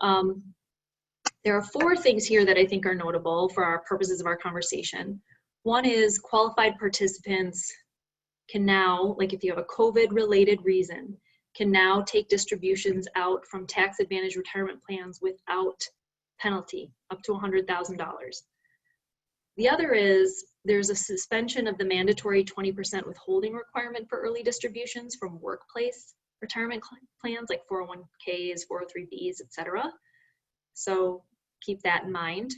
There are four things here that I think are notable for our purposes of our conversation. One is qualified participants can now, like if you have a COVID-related reason, can now take distributions out from tax-advantaged retirement plans without penalty, up to $100,000. The other is there's a suspension of the mandatory 20% withholding requirement for early distributions from workplace retirement plans like 401ks, 403bs, etc. So keep that in mind.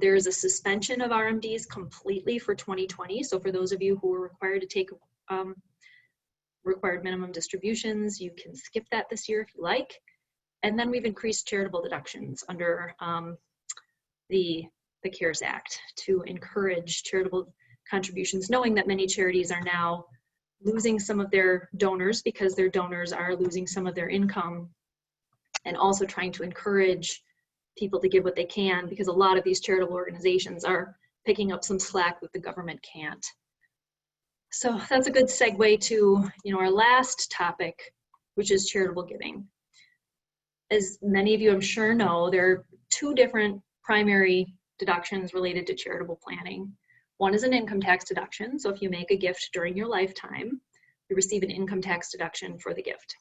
There's a suspension of RMDs completely for 2020. So for those of you who are required to take required minimum distributions, you can skip that this year if you like. And then we've increased charitable deductions under the CARES Act to encourage charitable contributions, knowing that many charities are now losing some of their donors because their donors are losing some of their income, and also trying to encourage people to give what they can, because a lot of these charitable organizations are picking up some slack that the government can't. So that's a good segue to, our last topic, which is charitable giving. As many of you I'm sure know, there are two different primary deductions related to charitable planning. One is an income tax deduction. So if you make a gift during your lifetime, you receive an income tax deduction for the gift.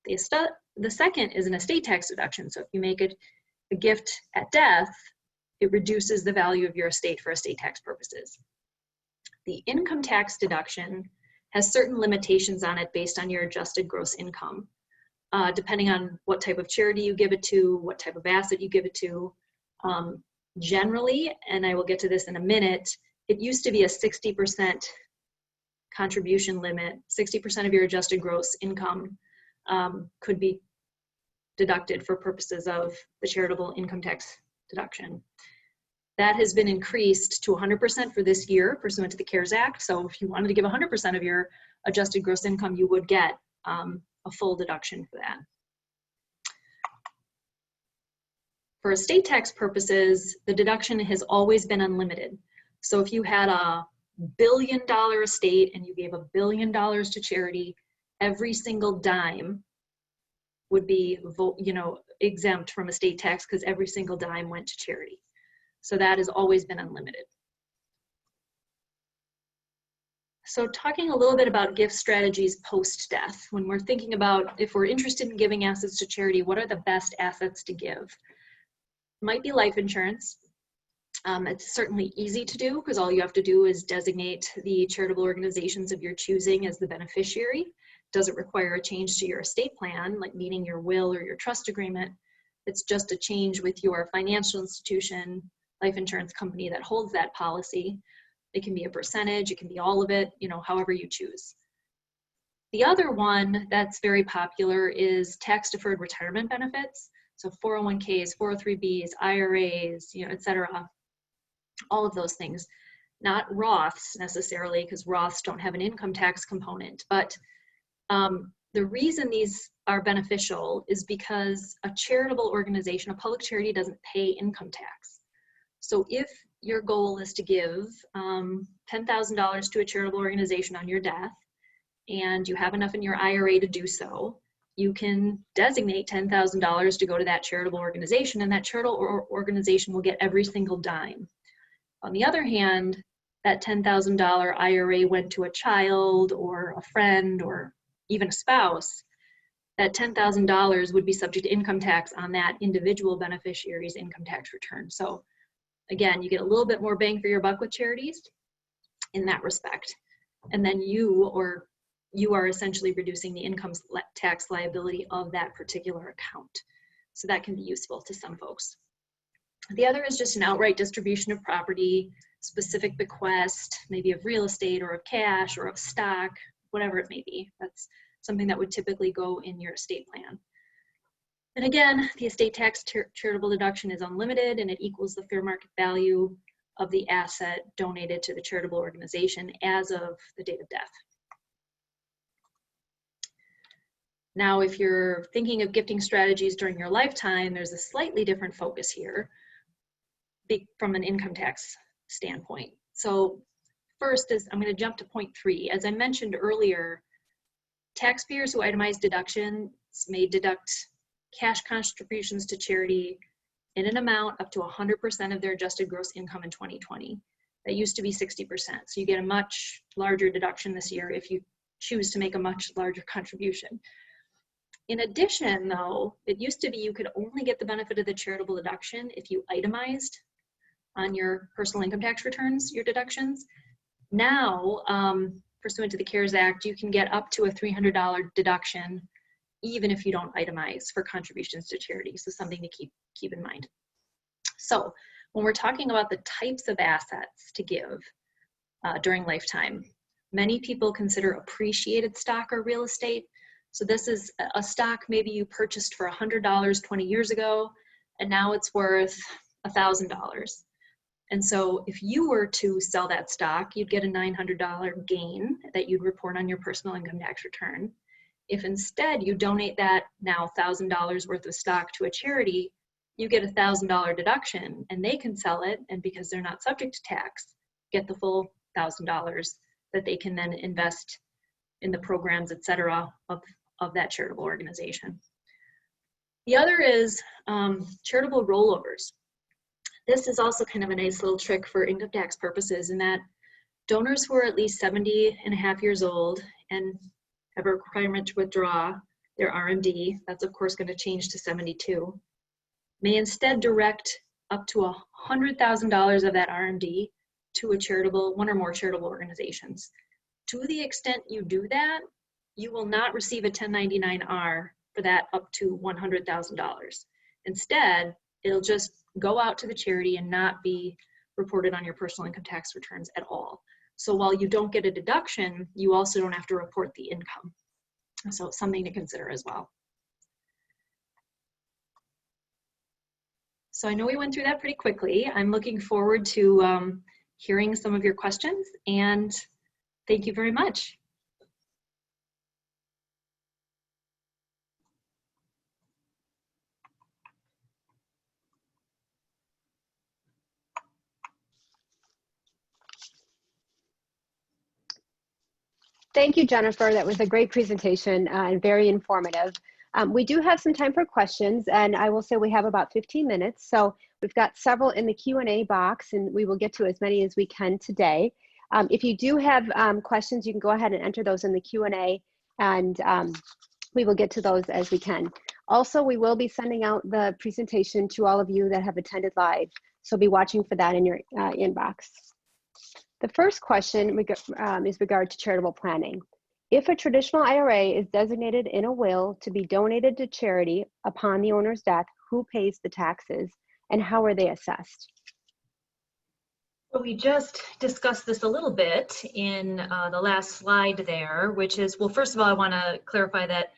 The second is an estate tax deduction. So if you make a gift at death, it reduces the value of your estate for estate tax purposes. The income tax deduction has certain limitations on it based on your adjusted gross income, depending on what type of charity you give it to, what type of asset you give it to. Generally, and I will get to this in a minute, it used to be a 60% contribution limit. 60% of your adjusted gross income could be deducted for purposes of the charitable income tax deduction. That has been increased to 100% for this year pursuant to the CARES Act. So if you wanted to give 100% of your adjusted gross income, you would get a full deduction for that. For estate tax purposes, the deduction has always been unlimited. So if you had a $1 billion estate and you gave $1 billion to charity, every single dime would be, exempt from estate tax because every single dime went to charity. So that has always been unlimited. So talking a little bit about gift strategies post-death, when we're thinking about if we're interested in giving assets to charity, what are the best assets to give? Might be life insurance. It's certainly easy to do because all you have to do is designate the charitable organizations of your choosing as the beneficiary. Doesn't require a change to your estate plan, like meaning your will or your trust agreement. It's just a change with your financial institution, life insurance company that holds that policy. It can be a percentage, it can be all of it, however you choose. The other one that's very popular is tax-deferred retirement benefits. So 401ks, 403bs, IRAs, et cetera, all of those things. Not Roths necessarily, because Roths don't have an income tax component, but the reason these are beneficial is because a charitable organization, a public charity, doesn't pay income tax. So if your goal is to give $10,000 to a charitable organization on your death, and you have enough in your IRA to do so, you can designate $10,000 to go to that charitable organization, and that charitable organization will get every single dime. On the other hand, that $10,000 IRA went to a child or a friend or even a spouse, that $10,000 would be subject to income tax on that individual beneficiary's income tax return. So again, you get a little bit more bang for your buck with charities in that respect. And then you are essentially reducing the income tax liability of that particular account. So that can be useful to some folks. The other is just an outright distribution of property, specific bequest, maybe of real estate or of cash or of stock, whatever it may be. That's something that would typically go in your estate plan. And again, the estate tax charitable deduction is unlimited, and it equals the fair market value of the asset donated to the charitable organization as of the date of death. Now, if you're thinking of gifting strategies during your lifetime, there's a slightly different focus here from an income tax standpoint. So first is, I'm going to jump to point 3. As I mentioned earlier, taxpayers who itemize deductions may deduct cash contributions to charity in an amount up to 100% of their adjusted gross income in 2020. That used to be 60%. So you get a much larger deduction this year if you choose to make a much larger contribution. In addition, though, it used to be you could only get the benefit of the charitable deduction if you itemized on your personal income tax returns, your deductions. Now, pursuant to the CARES Act, you can get up to a $300 deduction even if you don't itemize for contributions to charity. So something to keep in mind. So when we're talking about the types of assets to give during lifetime, many people consider appreciated stock or real estate. So this is a stock maybe you purchased for $100 20 years ago, and now it's worth $1,000. And so if you were to sell that stock, you'd get a $900 gain that you'd report on your personal income tax return. If instead you donate that now $1,000 worth of stock to a charity, you get a $1,000 deduction, and they can sell it, and because they're not subject to tax, get the full $1,000 that they can then invest in the programs, et cetera, of that charitable organization. The other is charitable rollovers. This is also kind of a nice little trick for income tax purposes, in that donors who are at least 70 and a half years old and have a requirement to withdraw their RMD, that's of course going to change to 72, may instead direct up to $100,000 of that RMD to a charitable, one or more charitable organizations. To the extent you do that, you will not receive a 1099-R for that up to $100,000. Instead, it'll just go out to the charity and not be reported on your personal income tax returns at all. So while you don't get a deduction, you also don't have to report the income. So it's something to consider as well. So I know we went through that pretty quickly. I'm looking forward to hearing some of your questions, and thank you very much. Thank you, Jennifer. That was a great presentation and very informative. We do have some time for questions, and I will say we have about 15 minutes. So we've got several in the Q&A box, and we will get to as many as we can today. If you do have questions, you can go ahead and enter those in the Q&A, and we will get to those as we can. Also, we will be sending out the presentation to all of you that have attended live, so be watching for that in your inbox. The first question is regard to charitable planning. If a traditional IRA is designated in a will to be donated to charity upon the owner's death, who pays the taxes and how are they assessed? Well, we just discussed this a little bit in the last slide there, which is, well, first of all, I want to clarify that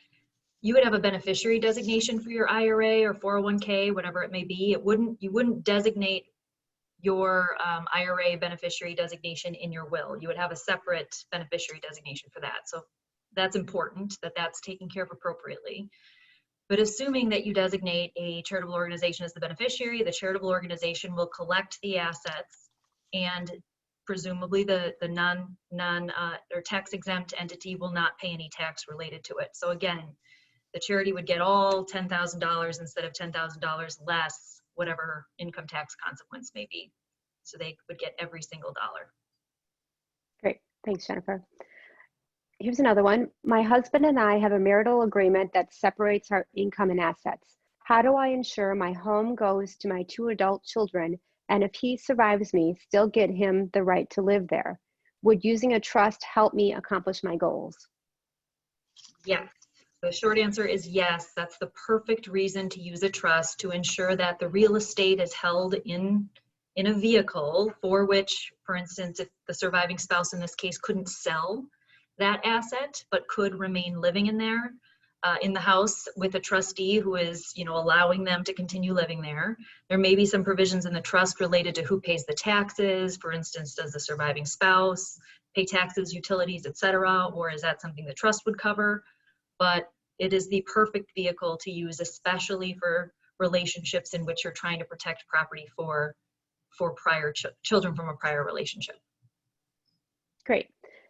you would have a beneficiary designation for your IRA or 401k, whatever it may be. You wouldn't designate your IRA beneficiary designation in your will. You would have a separate beneficiary designation for that. So that's important that that's taken care of appropriately. But assuming that you designate a charitable organization as the beneficiary, the charitable organization will collect the assets, and presumably the non or tax exempt entity will not pay any tax related to it. So again, the charity would get all $10,000 instead of $10,000 less whatever income tax consequence may be. So they would get every single dollar. Great, thanks, Jennifer. Here's another one. My husband and I have a marital agreement that separates our income and assets. How do I ensure my home goes to my 2 adult children, and if he survives me, still get him the right to live there? Would using a trust help me accomplish my goals? Yes. The short answer is yes. That's the perfect reason to use a trust, to ensure that the real estate is held in a vehicle for which, for instance, if the surviving spouse in this case couldn't sell that asset but could remain living in there, in the house with a trustee who is, allowing them to continue living there. There may be some provisions in the trust related to who pays the taxes. For instance, does the surviving spouse pay taxes, utilities, etc., or is that something the trust would cover? But it is the perfect vehicle to use, especially for relationships in which you're trying to protect property for prior children from a prior relationship. Great.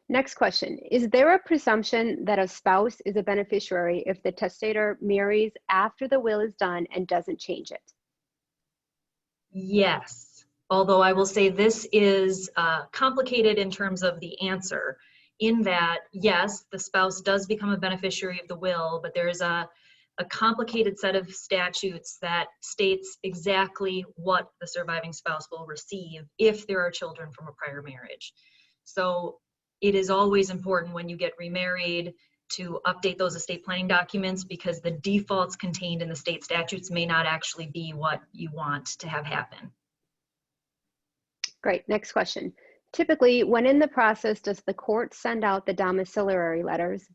Next question. Is there a presumption that a spouse is a beneficiary if the testator marries after the will is done and doesn't change it? Yes, although I will say this is complicated in terms of the answer, in that, yes, the spouse does become a beneficiary of the will, but there is a complicated set of statutes that states exactly what the surviving spouse will receive if there are children from a prior marriage. So it is always important when you get remarried to update those estate planning documents, because the defaults contained in the state statutes may not actually be what you want to have happen. Great. Next question. Typically, when in the process, does the court send out the domiciliary letters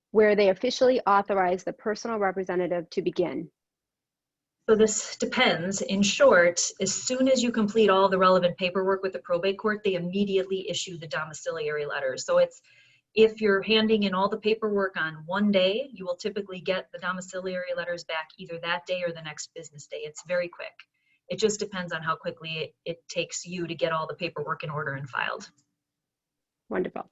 where they officially authorize the personal representative to begin? So this depends. In short, as soon as you complete all the relevant paperwork with the probate court, they immediately issue the domiciliary letters. So it's, if you're handing in all the paperwork on one day, you will typically get the domiciliary letters back either that day or the next business day. It's very quick. It just depends on how quickly it takes you to get all the paperwork in order and filed. Wonderful.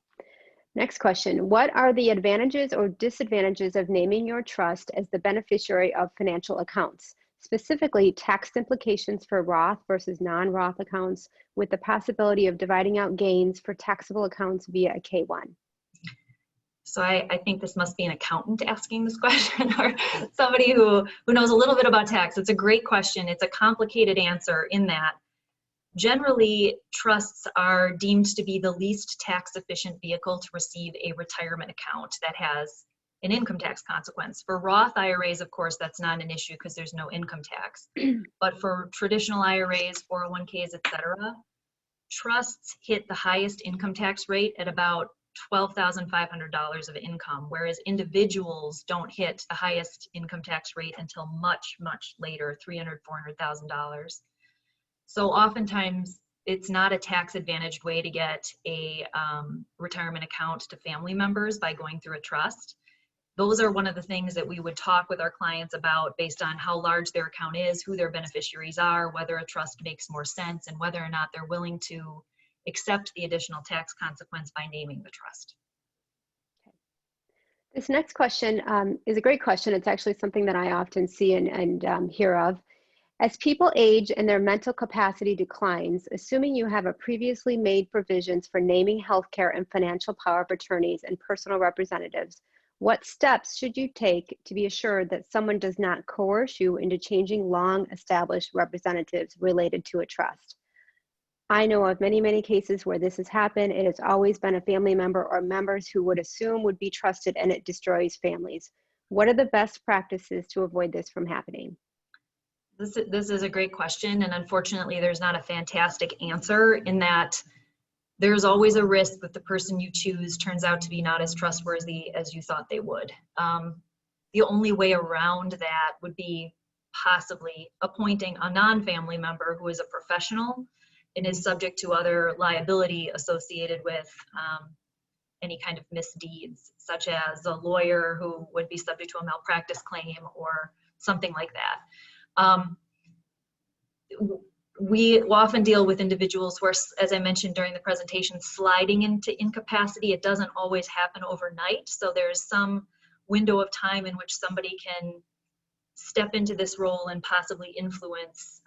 Next question. What are the advantages or disadvantages of naming your trust as the beneficiary of financial accounts? Specifically, tax implications for Roth versus non-Roth accounts, with the possibility of dividing out gains for taxable accounts via a K-1. So I think this must be an accountant asking this question, or somebody who knows a little bit about tax. It's a great question. It's a complicated answer in that generally trusts are deemed to be the least tax efficient vehicle to receive a retirement account that has an income tax consequence. For Roth IRAs, of course, that's not an issue because there's no income tax. But for traditional IRAs, 401ks, etc., trusts hit the highest income tax rate at about $12,500 of income, whereas individuals don't hit the highest income tax rate until much, much later, $300,000, $400,000. So oftentimes it's not a tax advantaged way to get a retirement account to family members by going through a trust. Those are one of the things that we would talk with our clients about based on how large their account is, who their beneficiaries are, whether a trust makes more sense, and whether or not they're willing to accept the additional tax consequence by naming the trust. This next question is a great question. It's actually something that I often see and hear of. As people age and their mental capacity declines, assuming you have a previously made provisions for naming healthcare and financial power of attorneys and personal representatives, what steps should you take to be assured that someone does not coerce you into changing long-established representatives related to a trust? I know of many, many cases where this has happened. It has always been a family member or members who would assume would be trusted, and it destroys families. What are the best practices to avoid this from happening? This is a great question, and unfortunately there's not a fantastic answer in that there's always a risk that the person you choose turns out to be not as trustworthy as you thought they would. The only way around that would be possibly appointing a non-family member who is a professional and is subject to other liability associated with any kind of misdeeds, such as a lawyer who would be subject to a malpractice claim or something like that. We often deal with individuals who are, as I mentioned during the presentation, sliding into incapacity. It doesn't always happen overnight. So there's some window of time in which somebody can step into this role and possibly influence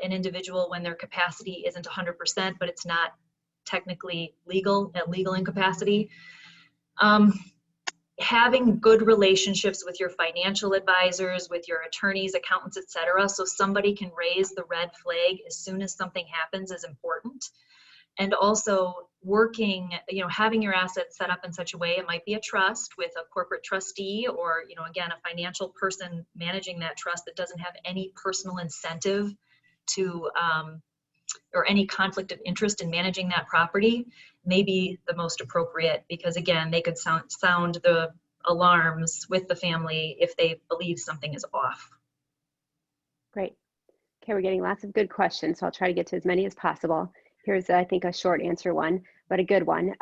an individual when their capacity isn't 100%, but it's not technically legal, a legal incapacity. Having good relationships with your financial advisors, with your attorneys, accountants, etc., so somebody can raise the red flag as soon as something happens is important. And also working, having your assets set up in such a way, it might be a trust with a corporate trustee or, again, a financial person managing that trust that doesn't have any personal incentive to, or any conflict of interest in managing that property may be the most appropriate, because again, they could sound the alarms with the family if they believe something is off. Great. Okay, we're getting lots of good questions, so I'll try to get to as many as possible. Here's, I think, a short answer one, but a good one.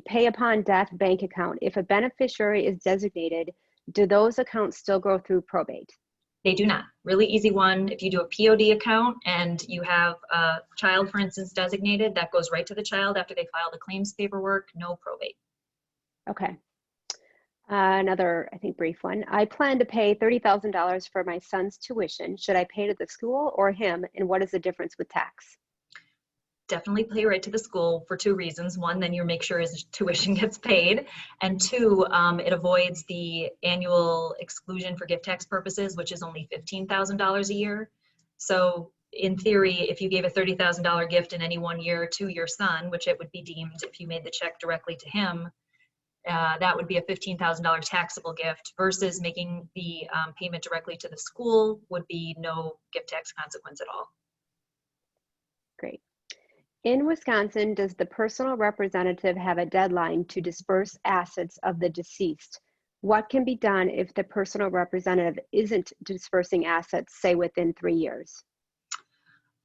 Pay upon death bank account. If a beneficiary is designated, do those accounts still go through probate? They do not. Really easy one. If you do a POD account and you have a child, for instance, designated, that goes right to the child after they file the claims paperwork, no probate. Okay. Another, I think, brief one. I plan to pay $30,000 for my son's tuition. Should I pay to the school or him? And what is the difference with tax? Definitely pay right to the school for two reasons. One, then you make sure his tuition gets paid. And two, it avoids the annual exclusion for gift tax purposes, which is only $15,000 a year. So in theory, if you gave a $30,000 gift in any 1 year to your son, which it would be deemed if you made the check directly to him, that would be a $15,000 taxable gift, versus making the payment directly to the school would be no gift tax consequence at all. Great. In Wisconsin, does the personal representative have a deadline to disperse assets of the deceased? What can be done if the personal representative isn't dispersing assets, say within 3 years?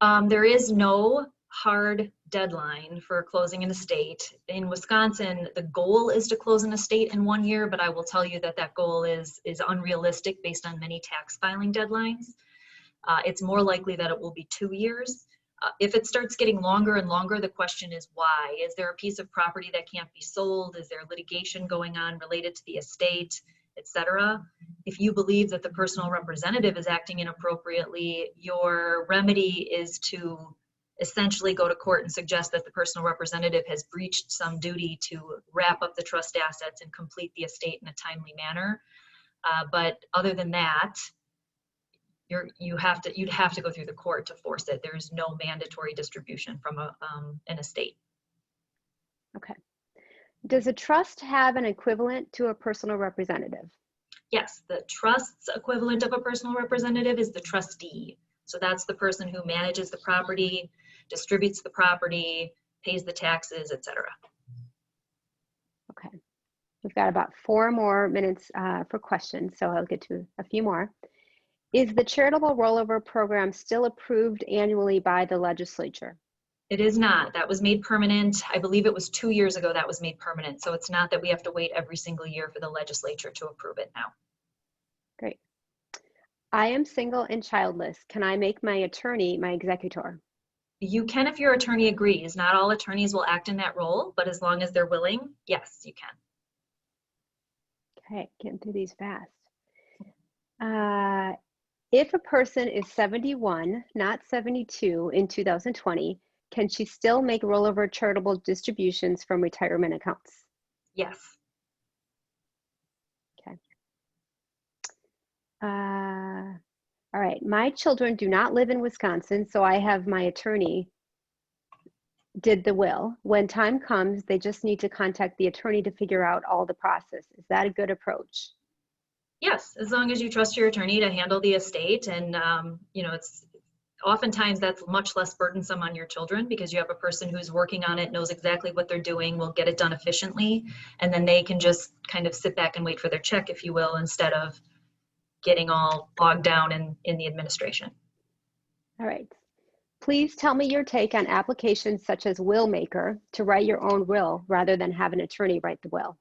There is no hard deadline for closing an estate. In Wisconsin, the goal is to close an estate in 1 year, but I will tell you that that goal is unrealistic based on many tax filing deadlines. It's more likely that it will be 2 years. If it starts getting longer and longer, the question is why? Is there a piece of property that can't be sold? Is there litigation going on related to the estate, etc.? If you believe that the personal representative is acting inappropriately, your remedy is to essentially go to court and suggest that the personal representative has breached some duty to wrap up the trust assets and complete the estate in a timely manner. But other than that, you'd have to go through the court to force it. There's no mandatory distribution from an estate. Okay. Does a trust have an equivalent to a personal representative? Yes, the trust's equivalent of a personal representative is the trustee. So that's the person who manages the property, distributes the property, pays the taxes, etc. Okay. We've got about 4 more minutes for questions, so I'll get to a few more. Is the charitable rollover program still approved annually by the legislature? It is not. That was made permanent. I believe it was 2 years ago that was made permanent. So it's not that we have to wait every single year for the legislature to approve it now. Great. I am single and childless. Can I make my attorney my executor? You can if your attorney agrees. Not all attorneys will act in that role, but as long as they're willing, yes, you can. Okay, getting through these fast. If a person is 71, not 72 in 2020, can she still make rollover charitable distributions from retirement accounts? Yes. Okay. All right, my children do not live in Wisconsin, so I have my attorney did the will. When time comes, they just need to contact the attorney to figure out all the process. Is that a good approach? Yes, as long as you trust your attorney to handle the estate, and it's oftentimes that's much less burdensome on your children because you have a person who's working on it, knows exactly what they're doing, will get it done efficiently, and then they can just kind of sit back and wait for their check, if you will, instead of getting all bogged down in the administration. All right. Please tell me your take on applications such as Willmaker to write your own will rather than have an attorney write the will.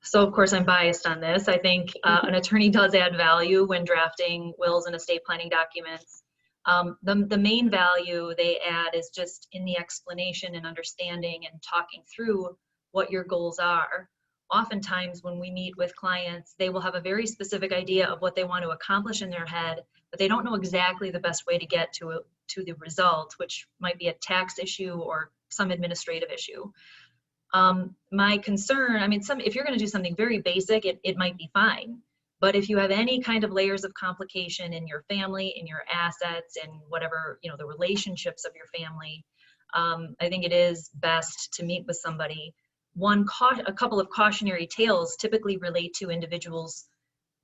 So of course I'm biased on this. I think an attorney does add value when drafting wills and estate planning documents. The main value they add is just in the explanation and understanding and talking through what your goals are. Oftentimes when we meet with clients, they will have a very specific idea of what they want to accomplish in their head, but they don't know exactly the best way to get to the result, which might be a tax issue or some administrative issue. My concern, if you're going to do something very basic, it might be fine. But if you have any kind of layers of complication in your family, in your assets, and whatever, the relationships of your family, I think it is best to meet with somebody. A couple of cautionary tales typically relate to individuals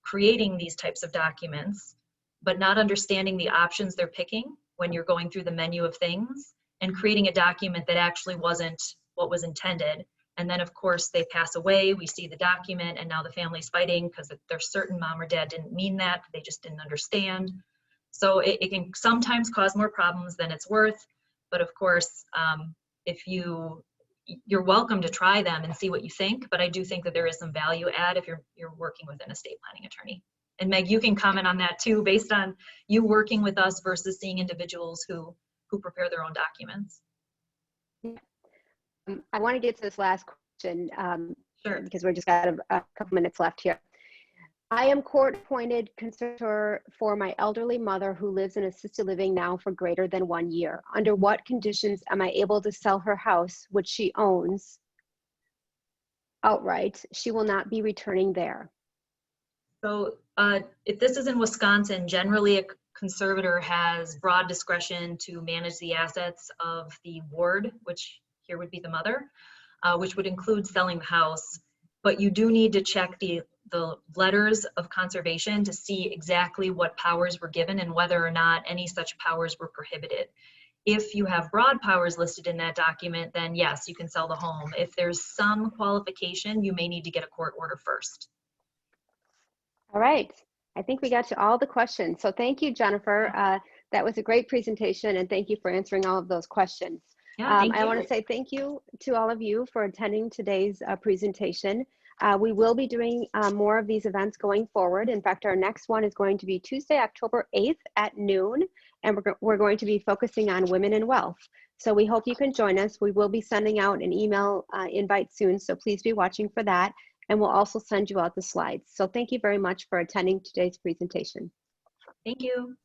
creating these types of documents, but not understanding the options they're picking when you're going through the menu of things, and creating a document that actually wasn't what was intended. And then of course they pass away, we see the document, and now the family's fighting because they're certain mom or dad didn't mean that, they just didn't understand. So it can sometimes cause more problems than it's worth. But of course, if you're welcome to try them and see what you think, but I do think that there is some value add if you're working with an estate planning attorney. And Meg, you can comment on that too, based on you working with us versus seeing individuals who prepare their own documents. I want to get to this last question Sure. because we're just got a couple minutes left here. I am court-appointed conservator for my elderly mother who lives in assisted living now for greater than 1 year. Under what conditions am I able to sell her house, which she owns outright? She will not be returning there. So if this is in Wisconsin, generally a conservator has broad discretion to manage the assets of the ward, which here would be the mother, which would include selling the house. But you do need to check the letters of conservation to see exactly what powers were given and whether or not any such powers were prohibited. If you have broad powers listed in that document, then yes, you can sell the home. If there's some qualification, you may need to get a court order first. All right. I think we got to all the questions. So thank you, Jennifer. That was a great presentation, and thank you for answering all of those questions. Yeah, thank I you. want to say thank you to all of you for attending today's presentation. We will be doing more of these events going forward. In fact, our next one is going to be Tuesday, October 8th at noon, and we're going to be focusing on women and wealth. So we hope you can join us. We will be sending out an email invite soon, so please be watching for that. And we'll also send you out the slides. So thank you very much for attending today's presentation. Thank you.